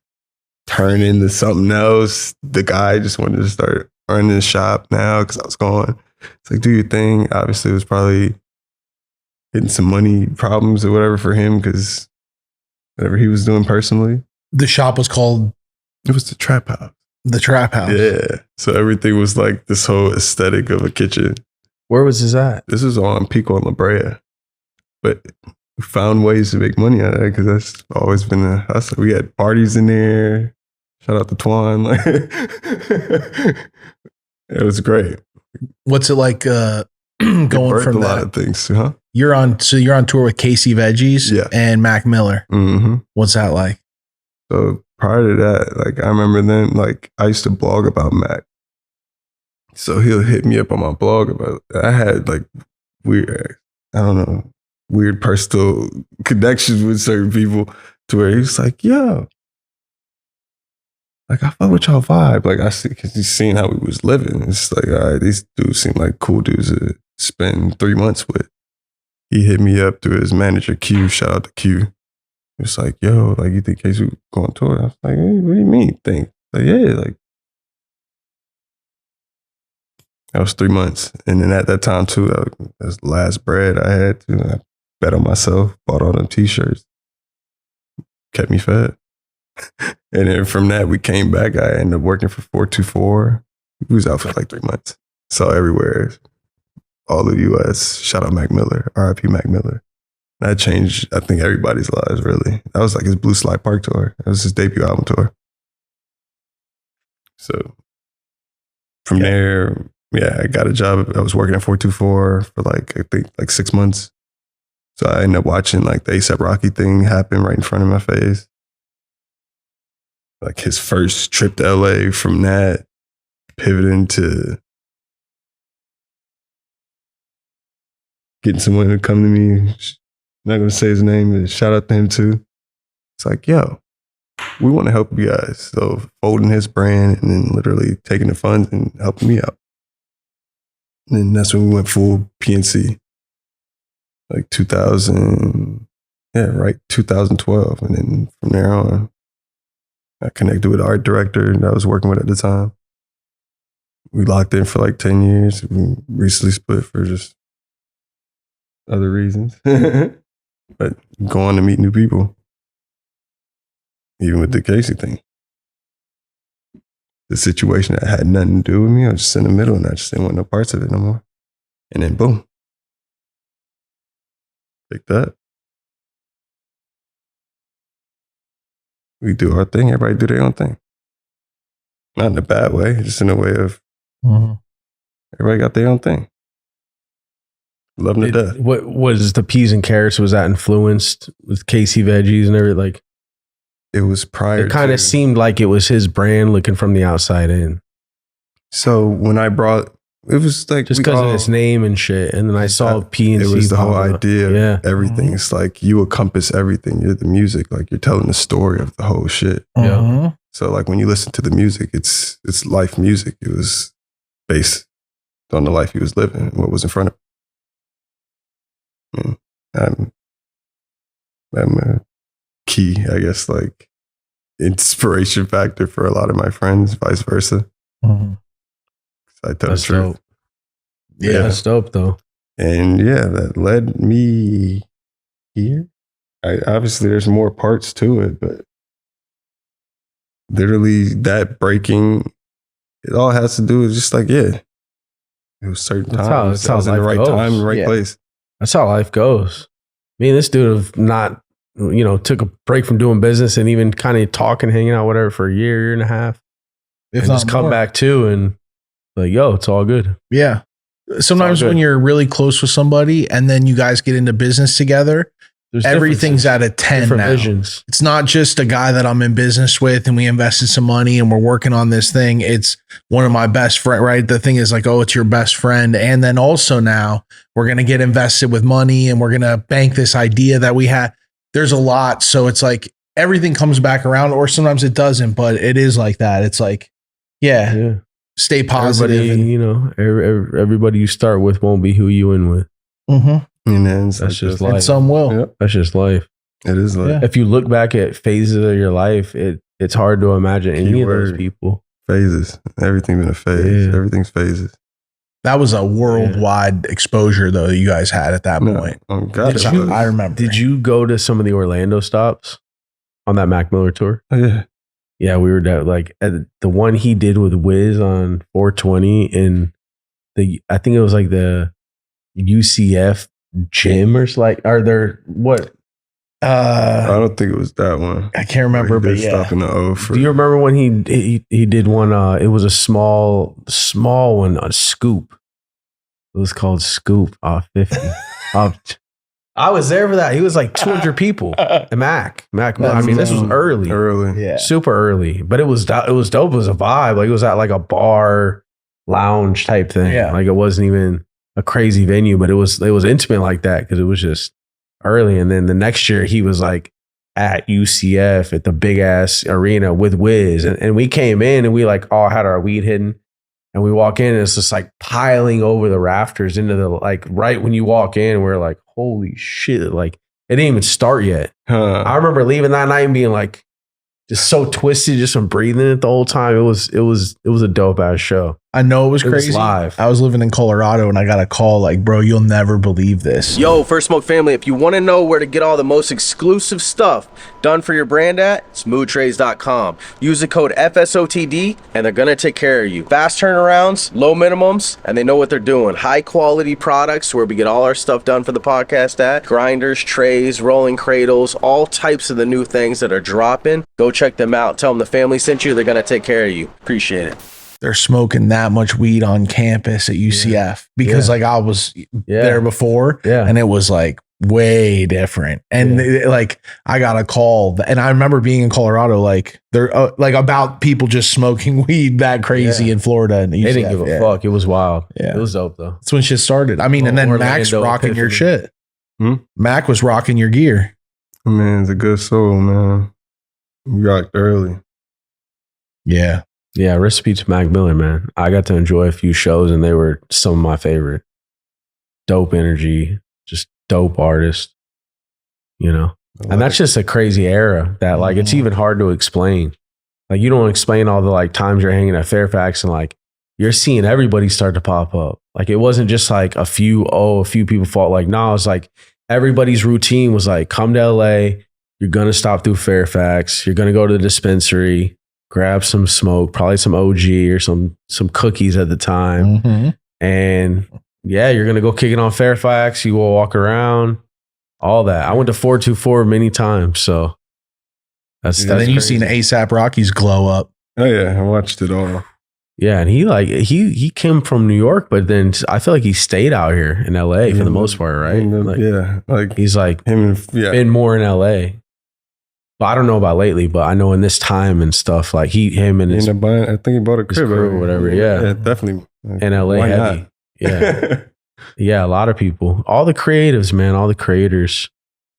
turned into something else. The guy just wanted to start running the shop now because I was going. It's like, do your thing. Obviously, it was probably getting some money problems or whatever for him because whatever he was doing personally. The shop was called? It was the Trap House. The Trap House. Yeah. So everything was like this whole aesthetic of a kitchen. Where was this at? This is all on Pico and La Brea. But we found ways to make money out of it because that's always been a hustle. We had parties in there. Shout out to Twan. Like, it was great. What's it like going from a that? lot of things, huh? You're on tour with Casey Veggies and Mac Miller. Mm-hmm. What's that like? So prior to that, like I remember then, like I used to blog about Mac. So he'll hit me up on my blog about, I had like weird, I don't know, weird personal connections with certain people to where he was like, yo, like I fuck with y'all vibe. Like I see, cause he's seen how we was living. It's like, all right, these dudes seem like cool dudes to spend 3 months with. He hit me up through his manager, Q. Shout out to Q. He was like, yo, like you think KC go on tour? I was like, hey, what do you mean think? Like, yeah, like that was 3 months. And then at that time too, that was the last bread I had too. I bet on myself, bought all them t-shirts, kept me fed. And then from that, we came back. I ended up working for 424. We was out for like 3 months. Saw everywhere, all the US. Shout out Mac Miller, RIP Mac Miller. That changed, I think, everybody's lives, really. That was like his Blue Slide Park tour. That was his debut album tour. So from there, yeah, I got a job. I was working at 424 for like, I think, like 6 months. So I ended up watching like the A$AP Rocky thing happen right in front of my face. Like his first trip to LA, from that, pivoting to getting someone to come to me. I'm not going to say his name, but shout out to him too. It's like, yo, we want to help you guys. So folding his brand and then literally taking the funds and helping me out. And then that's when we went full PNC. Like 2012. And then from there on, I connected with the art director that I was working with at the time. We locked in for like 10 years. We recently split for just other reasons. But going to meet new people. Even with the Casey thing. The situation that had nothing to do with me, I was just in the middle and I just didn't want no parts of it no more. And then boom. Picked up. We do our thing, everybody do their own thing. Not in a bad way, just in a way of everybody got their own thing. Love them to death. What was the peas and carrots? Was that influenced with Casey veggies and everything? Like, it was prior. It kind of seemed like it was his brand looking from the outside in. So when I brought, it was like just because of his name and shit. And then I saw P and C. It was the whole idea. Yeah. Everything. It's like you encompass everything. You're the music. Like you're telling the story of the whole shit. Yeah. So like when you listen to the music, it's life music. It was based on the life he was living, what was in front of him. I'm a key, I guess, like inspiration factor for a lot of my friends, vice versa. I tell the truth. Dope. Yeah, that's dope though. And yeah, that led me here. Obviously there's more parts to it, but literally that breaking, it all has to do with just like, yeah, it was certain times. I was in the right time, in the right place. That's how life goes. Me and this dude have not, took a break from doing business and even kind of talking, hanging out, whatever, for a year and a half. If and just come back too and like, yo, it's all good. Yeah. Sometimes when you're really close with somebody and then you guys get into business together, everything's at a 10 now. Visions. It's not just a guy that I'm in business with and we invested some money and we're working on this thing. It's one of my best friends, right? The thing is like, oh, it's your best friend. And then also now we're going to get invested with money and we're going to bank this idea that we had. There's a lot. So it's like everything comes back around, or sometimes it doesn't, but it is like that. It's like, yeah. Stay positive. Everybody you start with won't be who you end with. And then that's just life. And some will. Yep. That's just life. It is life. Yeah. If you look back at phases of your life, it's hard to imagine any of those people. Phases. Everything's been a phase. Yeah. Everything's phases. That was a worldwide exposure, though, you guys had at that point. I remember. Did you go to some of the Orlando stops on that Mac Miller tour? Oh, yeah. Yeah, we were like at the one he did with Wiz on 420 and I think it was like the UCF gym or like, are there what? I don't think it was that one. I can't remember, but yeah. Stopping the O for, do you remember when he did one? It was a small one, a Scoop. It was called Scoop off 50. I was there for that. He was like 200 people. Mac. I mean, this was early. Yeah, super early. But it was dope. It was a vibe. Like it was at like a bar lounge type thing. Yeah, like it wasn't even a crazy venue, but it was intimate like that because it was just early. And then the next year he was like at UCF at the big ass arena with Wiz. And we came in and we like all had our weed hidden. And we walk in and it's just like piling over the rafters into the, like right when you walk in, we're like, holy shit. Like it didn't even start yet. I remember leaving that night and being like, just so twisted, just from breathing it the whole time. It was a dope ass show. I know it was crazy. Live. I was living in Colorado and I got a call like, bro, you'll never believe this. Yo, First Smoke family, if you want to know where to get all the most exclusive stuff done for your brand at, smoothtrades.com. Use the code FSOTD and they're going to take care of you. Fast turnarounds, low minimums, and they know what they're doing. High quality products where we get all our stuff done for the podcast at. Grinders, trays, rolling cradles, all types of the new things that are dropping. Go check them out. Tell them the family sent you. They're going to take care of you. Appreciate it. They're smoking that much weed on campus at UCF because like I was there before and it was like way different. And like I got a call and I remember being in Colorado, like they're like about people just smoking weed that crazy in Florida. And they didn't give a fuck. It was wild. Yeah. It was dope though. That's when shit started. I mean, and then Mac's rocking your shit. Mac was rocking your gear. Man's a good soul, man. We rocked early. Yeah. Yeah, recipe to Mac Miller, man. I got to enjoy a few shows and they were some of my favorite. Dope energy, just dope artists, you know. And that's just a crazy era that like it's even hard to explain. Like you don't explain all the like times you're hanging at Fairfax and like you're seeing everybody start to pop up. Like it wasn't just like a few people fought. Like no, it's like everybody's routine was like come to LA, you're gonna stop through Fairfax, you're gonna go to the dispensary, grab some smoke, probably some OG or some cookies at the time. And yeah, you're going to go kick it on Fairfax. You will walk around, all that. I went to 424 many times. So that's then you've seen ASAP Rocky's glow up. Oh yeah. I watched it all. Yeah. And he came from New York, but then I feel like he stayed out here in LA for the most part, right? Like he's like been more in LA. But I don't know about lately, but I know in this time and stuff, like him and his, I think he bought a crib or whatever. Yeah, definitely. In LA heavy. Not? Yeah. Yeah. A lot of people, all the creatives, man, all the creators,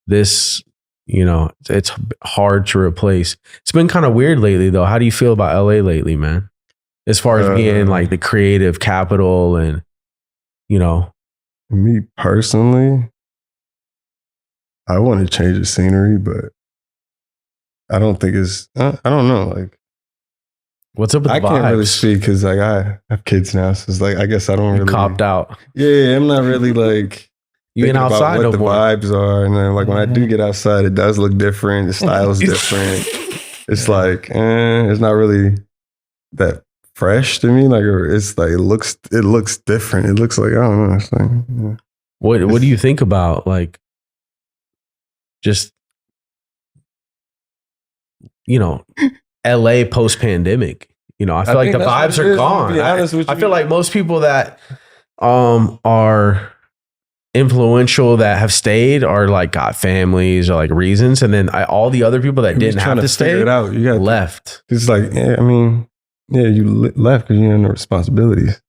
this, you know, it's hard to replace. It's been kind of weird lately though. How do you feel about LA lately, man? As far as being like the creative capital and, you know. Me personally, I want to change the scenery, but I don't think it's, I don't know. Like, what's up with the vibes? I can't really speak because like I have kids now. So it's like, I guess I don't really. Copped out. Yeah, I'm not really like. You ain't outside what no the more. Vibes are. And then like when I do get outside, it does look different. The style's different. It's like, it's not really that fresh to me. Like, it's like, it looks different. It looks like, I don't know. It's like, yeah. What do you think about like, just, you know, LA post pandemic? You know, I feel like the vibes are gone. I feel like most people that are influential that have stayed are like got families or like reasons, and then all the other people that didn't have to stay out. You got left. It's like, you left because you had no responsibilities.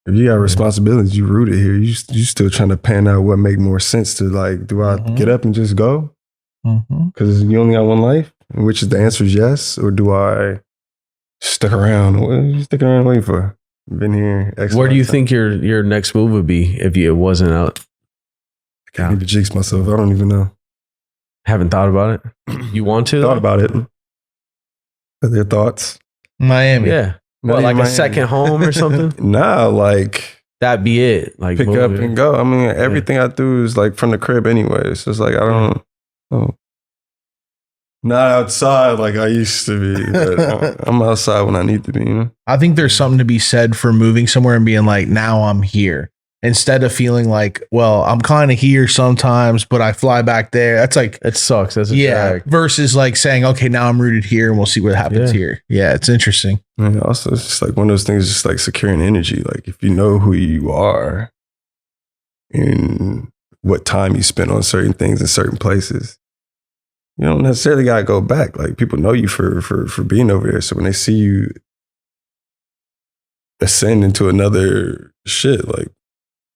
If you got responsibilities, you rooted here. You still trying to pan out what make more sense to like. Do I get up and just go? Because you only got one life. Which is the answer is yes, or do I stick around? What are you sticking around waiting for? Been here. Where do you think your next move would be if it wasn't out? I can't even jinx myself. I don't even know. Haven't thought about it. You want to? Thought about it. Are there thoughts? Miami. Yeah. What, like Miami. A second home or something? Nah, like that'd be it. Like pick up and go. I mean, everything I do is like from the crib anyway. So it's like I don't. Not outside like I used to be, but I'm outside when I need to be, you know? I think there's something to be said for moving somewhere and being like, now I'm here. Instead of feeling like, well, I'm kind of here sometimes, but I fly back there. That's like, it sucks. That's a drag. Versus like saying, okay, now I'm rooted here and we'll see what happens here. Yeah, it's interesting. And also, it's just like one of those things, just like securing energy. Like if you know who you are and what time you spend on certain things in certain places, you don't necessarily gotta go back. Like people know you for being over there. So when they see you ascend into another shit, like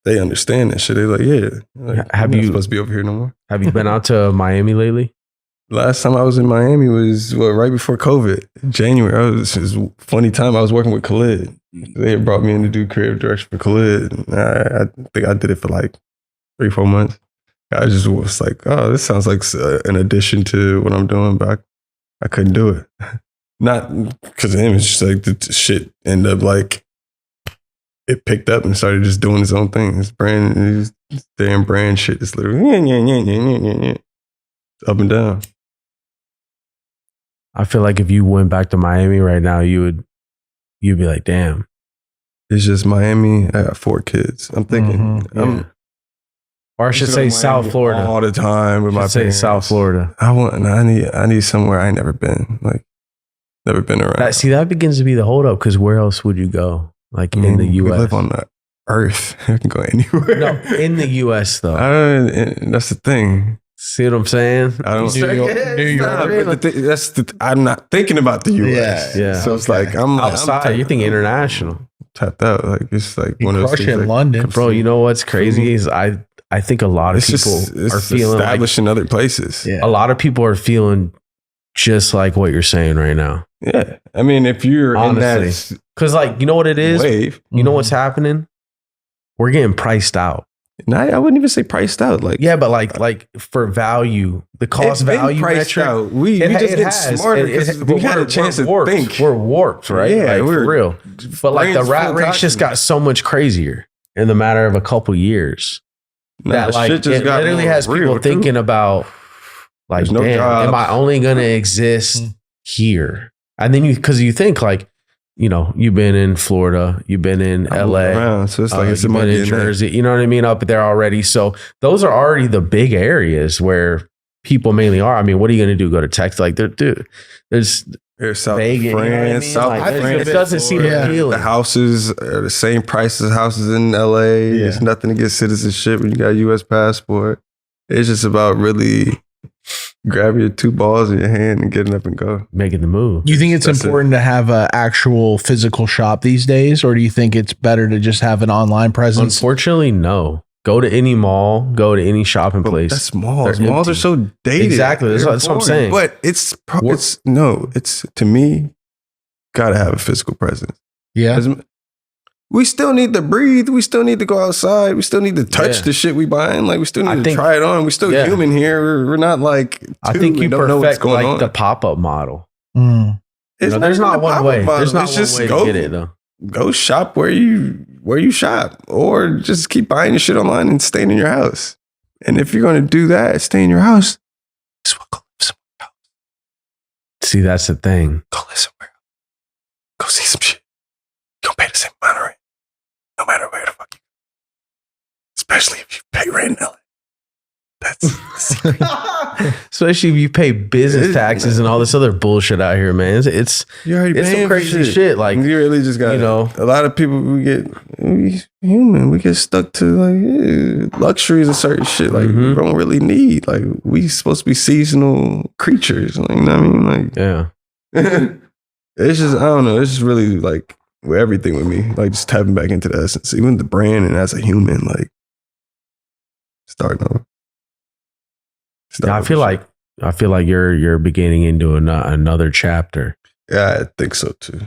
they understand that shit. They're like, yeah, like, Have you're not you- supposed to be over here no more? Have you been out to Miami lately? Last time I was in Miami was right before COVID, January. It was a funny time. I was working with Khalid. They had brought me in to do creative direction for Khalid. And I think I did it for like 3-4 months. I just was like, oh, this sounds like an addition to what I'm doing, but I couldn't do it. Not because of him. It's just like the shit ended up like it picked up and started just doing its own thing. His brand, his damn brand shit is literally up and down. I feel like if you went back to Miami right now, you'd be like, damn. It's just Miami. I got 4 kids. I'm thinking, Or I should say South Florida. all the time with my Say parents. South Florida. I need somewhere I ain't never been. Like, never been around. That begins to be the holdup because where else would you go? Like in the We U.S. live on the earth. I can go anywhere. No, in the U.S. though. That's the thing. See what I'm saying? I don't. New York. I'm not thinking about the U.S. Yeah. So it's like I'm Outside, you think international. tapped out. Like it's like You one of those crush things. it in Like, London. Bro, you know what's crazy is I think a lot of it's people just are feeling like established in other places. Yeah. a lot of people are feeling just like what you're saying right now. Yeah. I mean, if you're Honestly. in Because like, you know what it that is? wave, You know what's happening? We're getting priced out. and I wouldn't even say priced out. Like Yeah, but like for value, the it's cost been value priced metric. out. We It just get has. smarter It- because but we had a we're chance to warped. think. We're warped, right? Yeah, like, we're for real. But like the brains rat full race just costume. got so much crazier in the matter of a couple years. Nah, That like shit just it got literally more has real, people too. thinking about like, There's no damn, jobs. am I only gonna exist here? And then because you think like, you know, you've been in Florida, you've been in I move LA, around, so it's like it's a you've been monkey in in there. Jersey, you know what I mean, up there already. So those are already the big areas where people mainly are. I mean, what are you gonna do? Go to Texas? Like, there's There's South Vegas, you know what I France, mean? South Like, France. it doesn't seem appealing. The houses are the same price as houses in LA. There's nothing to get citizenship when you got a US passport. It's just about really grabbing your 2 balls in your hand and getting up and go. Making the move. You think it's That's it. important to have an actual physical shop these days, or do you think it's better to just have an online presence? Unfortunately, no. Go to any mall, go to any shopping But place. that's malls. They're Malls are empty. so dated. Exactly. That's They're what I'm boring. saying. But it's to me, gotta have a physical presence. Yeah. As- We still need to breathe. We still need to go outside. We still need to touch Yeah. the shit we buying. Like we still I need to think- try it on. We're still Yeah. human here. We're not like I two think you and don't know what's perfect going like on. the pop-up model. Mm. You It's know, there's even not a one pop-up way. model. There's not It's one just way go, to get it though. Go shop where you shop, or just keep buying your shit online and staying in your house. And if you're going to do that, stay in your house. Just go live somewhere else. See, that's the thing. Go live somewhere else. Go see some shit. You don't pay the same amount of rent, no matter where the fuck you go. Especially if you pay rent in LA. That's the secret. Especially if you pay business taxes and all this other bullshit out here, man. It's You're already It's some paying for crazy shit, like, you really just got, you know. a lot of people, we human. We get stuck to like luxuries and certain shit like Mhm. we don't really need. Like we supposed to be seasonal creatures. Like, you know what I mean? Like yeah. it's just, I don't know. It's just really like with everything with me, like just tapping back into the essence, even the brand and as a human, like starting over. Yeah, I feel like you're beginning into another chapter. Yeah, I think so too.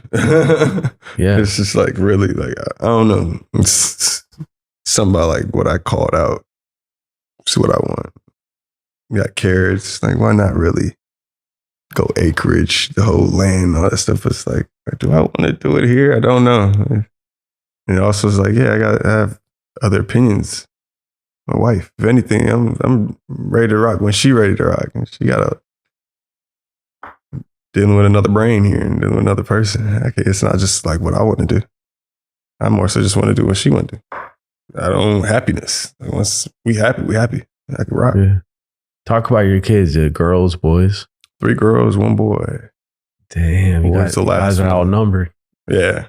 Yeah. It's just like really like I don't know. It's something about like what I called out. It's what I want. We got carrots. Like why not really go acreage, the whole land, all that stuff? It's like, do I want to do it here? I don't know. And also it's like, yeah, I gotta have other opinions. My wife, if anything, I'm ready to rock when she ready to rock, and she gotta dealing with another brain here and dealing with another person. Okay, it's not just like what I want to do. I more so just want to do what she want to do. I don't happiness. Like once we happy, we happy. I can rock. Yeah. Talk about your kids, girls, boys. 3 girls, 1 boy. Damn, you Boy's the last guys are one. outnumbered. Yeah.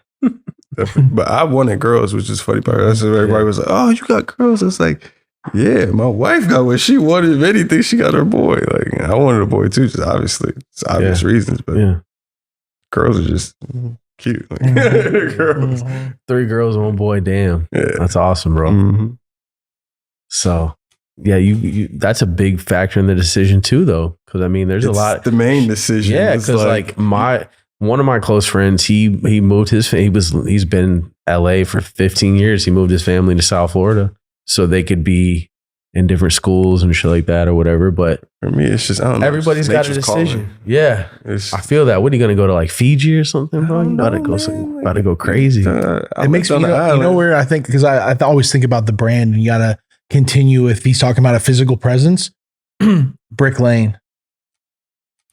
Definitely. But I wanted girls, which is funny part. That's what everybody was like, oh, you got girls. It's like, yeah, my wife got what she wanted. If anything, she got her boy. Like I wanted a boy too, just obviously. It's obvious reasons, but Yeah. girls are just cute. Like, Mm-hmm. girls. 3 girls, 1 boy. Damn. Yeah. That's awesome, bro. Mhm. So, yeah, you that's a big factor in the decision too, though. Because I mean, there's a It's lot. the main decision. Yeah, It's because like one of my close friends, he moved he's been LA for 15 years. He moved his family to South Florida so they could be in different schools and shit like that or whatever. But for me, it's just I don't know. everybody's got a nature's decision. calling. Yeah, It's, I feel that. What are you gonna go to like Fiji or something, bro? You about to go, about to go crazy. It makes me, you know where I think, because I always think about the brand, and you got to continue if he's talking about a physical presence. Brick Lane,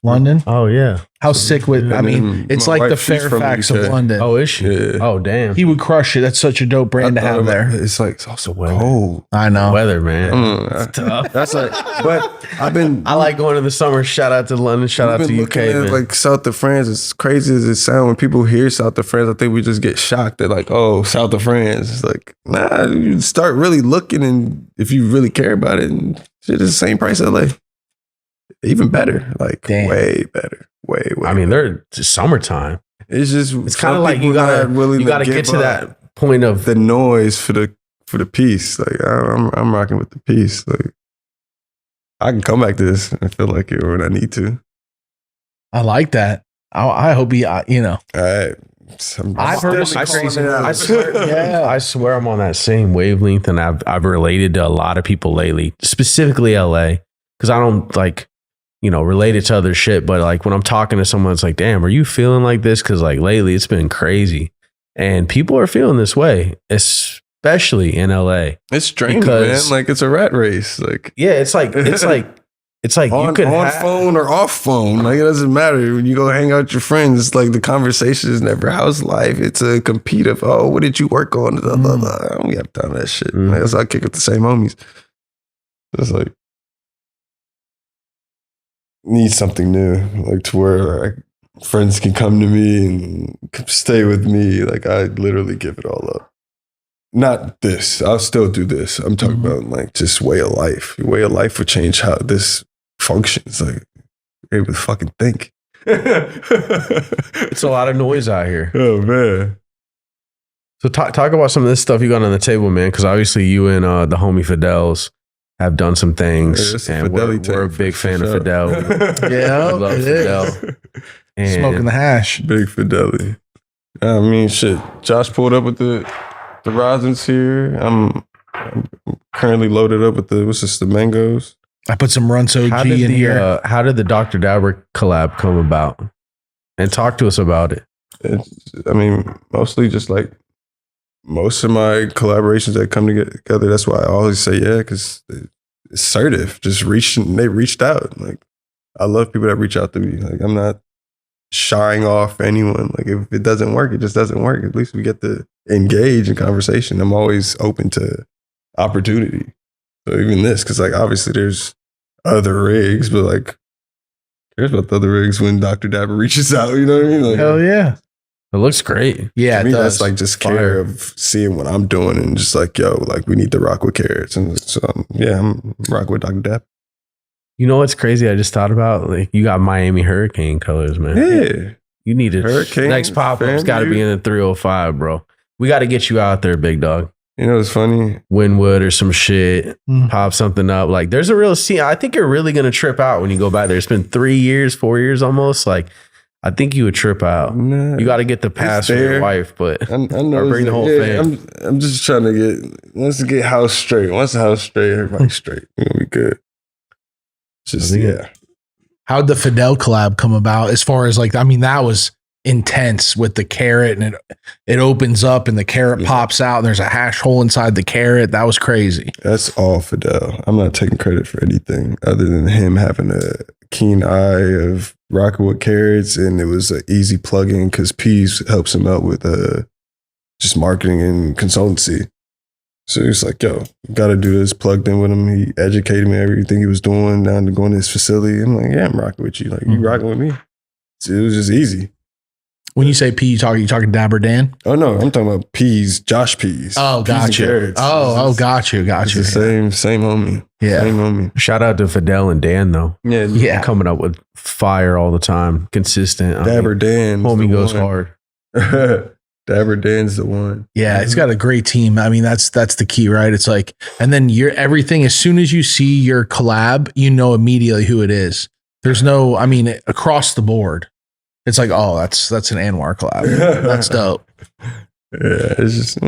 London. Oh yeah. How sick would, I mean, then it's my like the wife, she's from Fairfax of UK. London. Oh, is she? Yeah. Oh damn. He would crush it. That's such a dope brand to have there. It's like it's also weather. cold. I know. Weather, man. Tough. That's like, but I've been. I like going in the summer. Shout out to London. Shout out I've to been UK, looking at man. like South of France. As crazy as it sounds, when people hear South of France, I think we just get shocked at like, oh, South of France. It's like, nah, you start really looking, and if you really care about it, and shit is the same price as LA. Even better, like Damn. way better, way. I mean, they're just summertime. It's just It's kind of like you gotta get to that point of the noise for the piece. Like I'm rocking with the piece. Like I can come back to this and I feel like it when I need to. I like that. I hope he, you know. All right. I've heard some crazy I swear I'm on that same wavelength, and I've related to a lot of people lately, specifically LA, because I don't like, relate it to other shit. But like when I'm talking to someone, it's like, damn, are you feeling like this? Because like lately it's been crazy, and people are feeling this way, especially in LA. It's strange, Because- man. Like it's a rat race. Like Yeah, it's like on, you could on have, phone or off phone. Like it doesn't matter. When you go hang out with your friends, it's like the conversation is never how's life. It's a compete of, oh, what did you work on? Blah, blah, blah. I don't got time for that shit. Like, that's how I kick with the same homies. It's like need something new, like to where like, friends can come to me and stay with me. Like I literally give it all up. Not this. I'll still do this. I'm talking about like just way of life. Your way of life would change how this functions. Like you're able to fucking think. it's a lot of noise out here. Oh man. So talk about some of this stuff you got on the table, man, because obviously you and the homie Fidel's have done some things, It's a and we're Fidelity a tank, big for fan of sure. Fidel. Yeah, We love it Fidel. is. And Smoking the hash. Big Fidelity. I mean, shit. Josh pulled up with the rosins here. I'm currently loaded up with the mangoes. I put some Runts OG how did in here. how did the Dr. Dabber collab come about? And talk to us about it. I mean, mostly just like most of my collaborations that come together. That's why I always say yeah, because it's assertive. They reached out. Like I love people that reach out to me. Like I'm not shying off anyone. Like if it doesn't work, it just doesn't work. At least we get to engage in conversation. I'm always open to opportunity. So even this, because like obviously there's other rigs, but like there's about the other rigs when Dr. Dabber reaches out. You know what I mean? Like, Hell yeah. It looks great. Yeah, to me, it that's does. like just Fire. care of seeing what I'm doing and just like, yo, like we need to rock with Carrots. And so, I'm rocking with Dr. Dap. You know what's crazy? I just thought about, like, you got Miami Hurricane colors, man. Yeah. You need to, Hurricane, next pop-up's got to be in the 305, bro. We got to get you out there, big dog. You know, it's funny. Winwood or some shit, pop something up. Like, there's a real scene. I think you're really going to trip out when you go back there. It's been 4 years almost. Like, I think you would trip out. Nah, You got to get the pass for there. your wife, but I know. or bring the whole fam. I'm just trying to let's get house straight. Once the house straight, everybody's straight. We're going to be good. Just, yeah. How'd the Fidel collab come about? As far as like, I mean, that was intense with the carrot, and it opens up and the carrot pops out and there's a hash hole inside the carrot. That was crazy. That's all Fidel. I'm not taking credit for anything other than him having a keen eye of rocking with Carrots, and it was an easy plug-in because Peas helps him out with just marketing and consultancy. So he's like, yo, got to do this, plugged in with him. He educated me everything he was doing down to going to his facility. I'm like, yeah, I'm rocking with you. Like, you rocking with me? So it was just easy. When you say P, you talking Dabber Dan? Oh, no, I'm talking about Peas, Josh Peas. Oh, Peas and got you. Carrots. Got you. It's the same homie. Yeah. Same homie. Shout out to Fidel and Dan, though. Yeah. Coming up with fire all the time, consistent. Dabber Dan. Homie goes hard. Dabber Dan's the one. Yeah, it's got a great team. I mean, that's the key, right? It's like, and then everything, as soon as you see your collab, you know immediately who it is. There's no, I mean, across the board, it's like, oh, that's an Anwar collab. That's dope. Yeah, it's just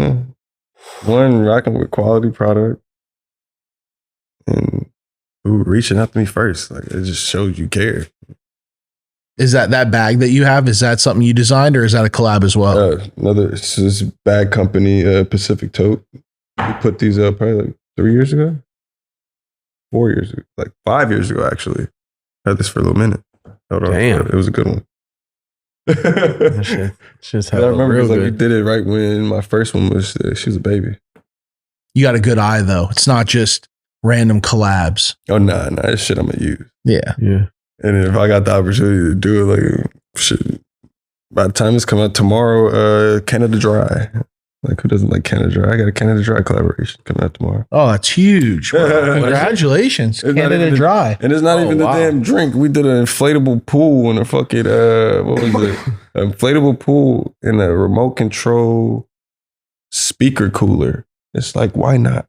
one rocking with quality product and who reaching out to me first. Like it just shows you care. Is that bag that you have? Is that something you designed, or is that a collab as well? It's this bag company, Pacific Tote. We put these up probably like 3 years ago, 4 years ago, like 5 years ago actually. Had this for a little minute. Damn, it was a good one. That shit's I remember real like good. we did it right when my first one was she was a baby. You got a good eye though. It's not just random collabs. Oh nah, that shit I'm gonna use. Yeah. And if I got the opportunity to do it, like shit, by the time this come out tomorrow, Canada Dry. Like who doesn't like Canada Dry? I got a Canada Dry collaboration coming out tomorrow. Oh, that's huge. Bro. Congratulations. It's Canada Dry. And it's not even the damn drink. We did an inflatable pool and a fucking what was it? An inflatable pool and a remote control speaker cooler. It's like, why not?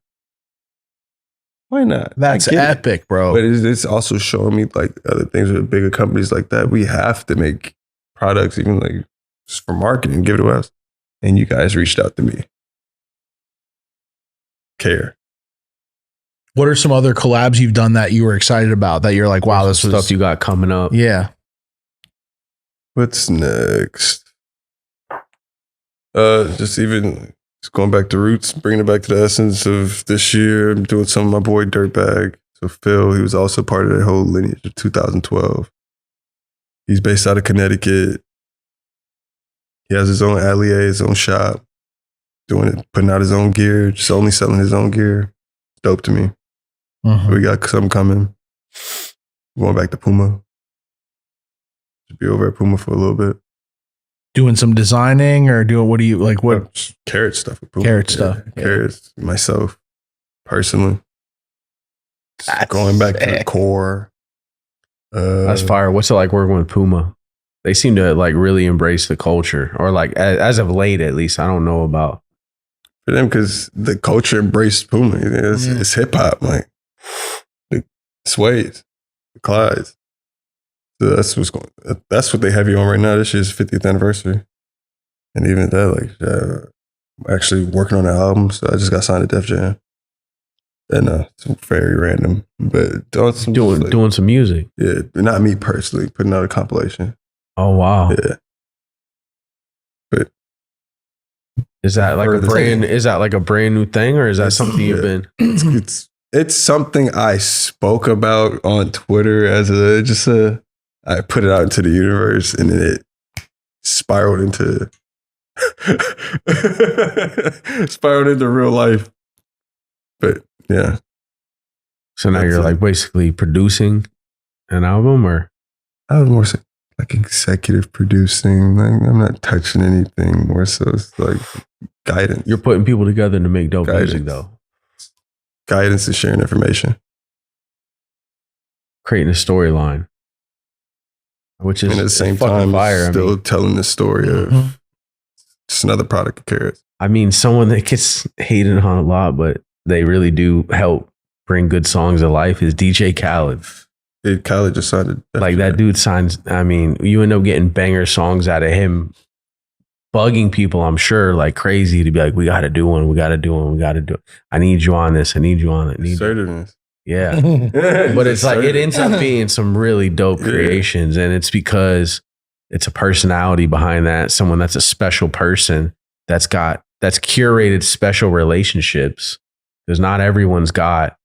Why not? That's epic, bro. But it's also showing me like other things with bigger companies like that. We have to make products, even like just for marketing, give it to us. And you guys reached out to me. Care. What are some other collabs you've done that you were excited about that you're like, wow, this was Stuff you got coming up. Yeah. What's next? Just going back to roots, bringing it back to the essence of this year. I'm doing some of my boy Dirtbag. So Phil, he was also part of that whole lineage of 2012. He's based out of Connecticut. He has his own atelier, his own shop, doing it, putting out his own gear, just only selling his own gear. It's dope to me. Mm-hmm. We got something coming. Going back to Puma. Should be over at Puma for a little bit. Doing some designing or doing, what do you like? What Carrot stuff with Puma. Carrot stuff? Yeah. Carrots, myself, personally. That's going back to the sick. core. That's fire. What's it like working with Puma? They seem to like really embrace the culture, or like as of late, at least. I don't know about for them because the culture embraced Puma. It's hip hop, like the Sways, the Clydes. So that's what they have you on right now. This year's 50th anniversary, and even that, like, actually working on an album. So I just got signed to Def Jam. And it's very random, but doing some music. Yeah, not me personally, putting out a compilation. Oh wow! Yeah, but is that like a brand? Is that like a brand new thing, or is that something you've been? It's something I spoke about on Twitter as I put it out into the universe, and then it spiraled into real life. But yeah. So now you're like basically producing an album, or I was more like executive producing. Like I'm not touching anything. More so it's like guidance. You're putting people together to make dope music, though. Guidance and sharing information. Creating a storyline, which is and at the same time fire. Still telling the story of just another product of Carrots. I mean, someone that gets hated on a lot, but they really do help bring good songs to life is DJ Khaled. Khaled just signed it. Like that dude signs. I mean, you end up getting banger songs out of him, bugging people, I'm sure, like crazy to be like, we got to do one. We got to do one. We got to do it. I need you on this. I need you on it. Assertiveness. Yeah. But it's like, it ends up being some really dope creations. And it's because it's a personality behind that. Someone that's a special person that's curated special relationships. Because not everyone's got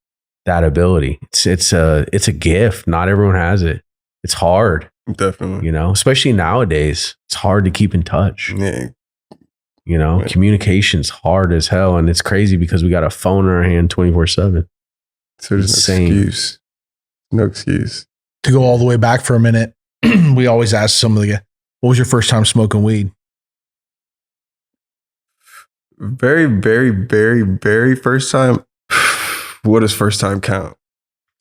that ability. It's a gift. Not everyone has it. It's hard. Definitely. You know, especially nowadays, it's hard to keep in touch. Yeah. You know, right. Communication's hard as hell. And it's crazy because we got a phone in our hand 24/7. So there's no excuse. No excuse. To go all the way back for a minute, we always ask somebody, what was your first time smoking weed? Very, very, very, very first time. What does first time count?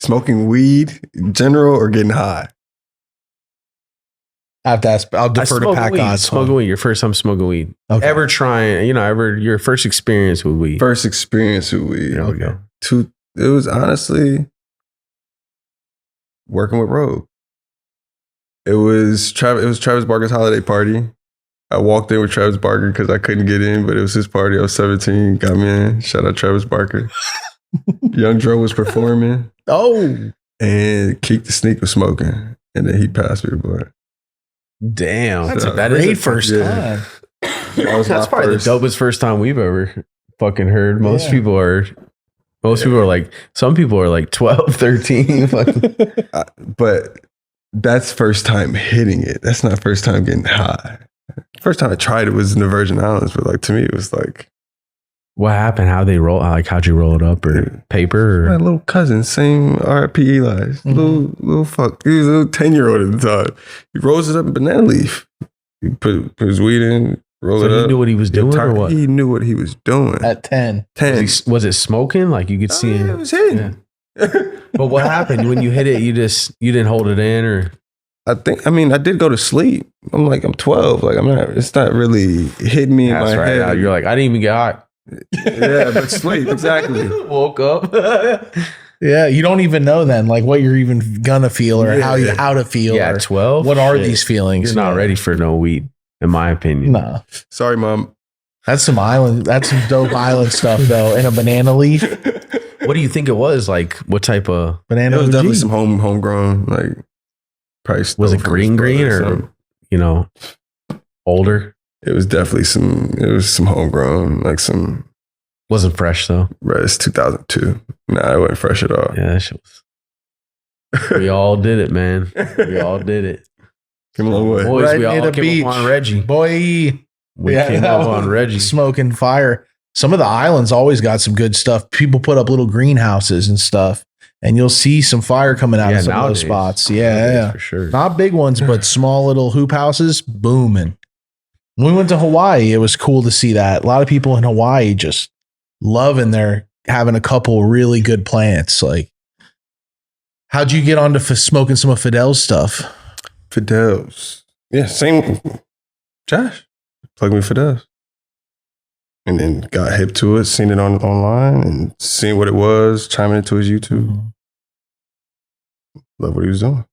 Smoking weed in general or getting high? I have to ask. I'll defer to Pat weed. God. Smoking weed. Your first time smoking weed. Okay. Ever trying? Your first experience with weed. First experience with weed. There we go. It was honestly working with Rogue. It was Travis Barker's holiday party. I walked in with Travis Barker because I couldn't get in, but it was his party. I was 17, got me in. Shout out Travis Barker. Young Dro was performing. Oh. And Keek the Sneak was smoking. And then he passed me the blunt. Damn. That's a that great is first time. That's probably the dopest first time we've ever fucking heard. Most people are like, some people are like 12, 13. But that's first time hitting it. That's not first time getting high. First time I tried it was in the Virgin Islands, but like to me it was like, what happened? How'd you roll it up or paper? Or? My little cousin, same RIP Eli's, little fuck, he was a little 10-year-old at the time. He rolls it up in banana leaf. He put his weed in, roll it up. He knew what he was doing or what? He knew what he was doing. At 10. Was it smoking? Like you could see it? It was hitting. Yeah. But what happened when you hit it? You didn't hold it in or? I did go to sleep. I'm 12. Like it's not really hitting me in my head. You're like, I didn't even get hot. Yeah, but sleep, exactly. Woke up. Yeah, you don't even know then, like what you're even gonna feel or how to feel. Yeah, or 12. What are these feelings? You're not ready for no weed, in my opinion. No. Sorry, Mom. That's some dope island stuff though. In a banana leaf. What do you think it was? Like, what type of banana? It was OG? definitely some homegrown, like probably. Was it green or older? It was definitely some homegrown, like some. Wasn't fresh though. Right, it's 2002. Nah, it wasn't fresh at all. Yeah, that shit was. We all did it, man. We all did it. Came a long way. Boys, Right we all near the came beach. up on Reggie. Boy. We came up on Reggie. Smoking fire. Some of the islands always got some good stuff. People put up little greenhouses and stuff, and you'll see some fire coming out of some of those spots. Yeah, for sure. Not big ones, but small little hoop houses booming. When we went to Hawaii, it was cool to see that. A lot of people in Hawaii just loving having a couple really good plants. Like, how'd you get onto smoking some of Fidel's stuff? Fidel's. Yeah, same. Josh plugged me Fidel's. And then got hip to it, seen it online and seeing what it was, chiming into his YouTube. Mm-hmm. Love what he was doing.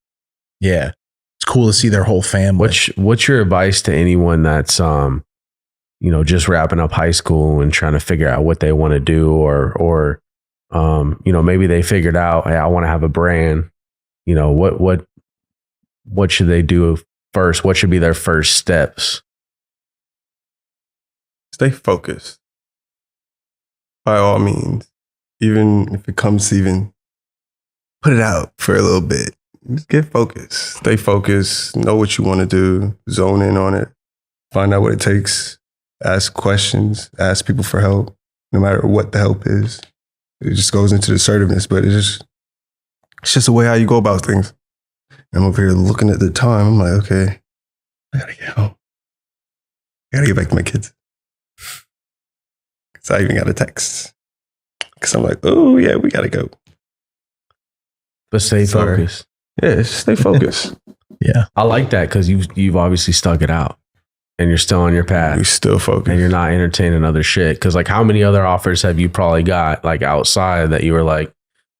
Yeah. It's cool to see their whole family. What's your advice to anyone that's just wrapping up high school and trying to figure out what they want to do or maybe they figured out, hey, I want to have a brand. What should they do first? What should be their first steps? Stay focused. By all means. Even if it comes to even put it out for a little bit. Just get focused. Stay focused. Know what you want to do. Zone in on it. Find out what it takes. Ask questions. Ask people for help. No matter what the help is. It just goes into the assertiveness, but it's just a way how you go about things. I'm over here looking at the time. I'm like, okay, I gotta get home. I gotta get back to my kids. Because I even got a text. Because I'm like, oh, yeah, we gotta go. But stay focused. Yeah, just stay focused. Yeah. I like that because you've obviously stuck it out and you're still on your path. You're still focused. And you're not entertaining other shit. Because like how many other offers have you probably got like outside that you were like,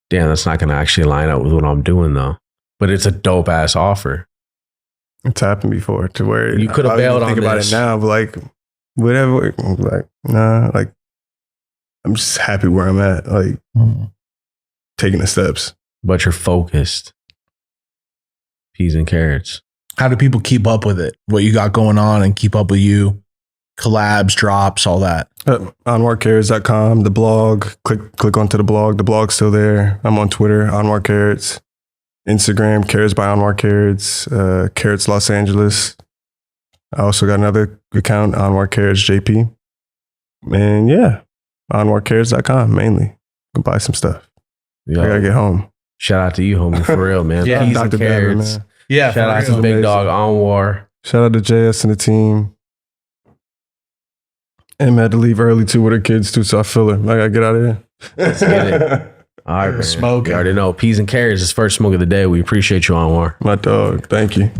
damn, that's not going to actually line up with what I'm doing though. But it's a dope ass offer. It's happened before to where you could have bailed on think about this. it now, but like whatever, like nah, like I'm just happy where I'm at, like taking the steps. But you're focused. Peas and carrots. How do people keep up with it? What you got going on and keep up with you? Collabs, drops, all that. AnwarCarrots.com, the blog. Click onto the blog. The blog's still there. I'm on Twitter, Anwar Carrots. Instagram, Carrots by Anwar Carrots. Carrots Los Angeles. I also got another account, Anwar Carrots JP. And yeah, AnwarCarrots.com mainly. You can buy some stuff. Yo, I gotta get home. Shout out to you, homie, for real, man. Yeah, Peas and Dr. Bevan, carrots. man. Yeah. Shout out to Big Dog Anwar. Shout out to JS and the team. Em had to leave early too with her kids too, so I feel her. I gotta get out of here. Let's get it. All right, man. Smoking. You already know. Peas and carrots is first smoke of the day. We appreciate you, Anwar. My dog. Thank you.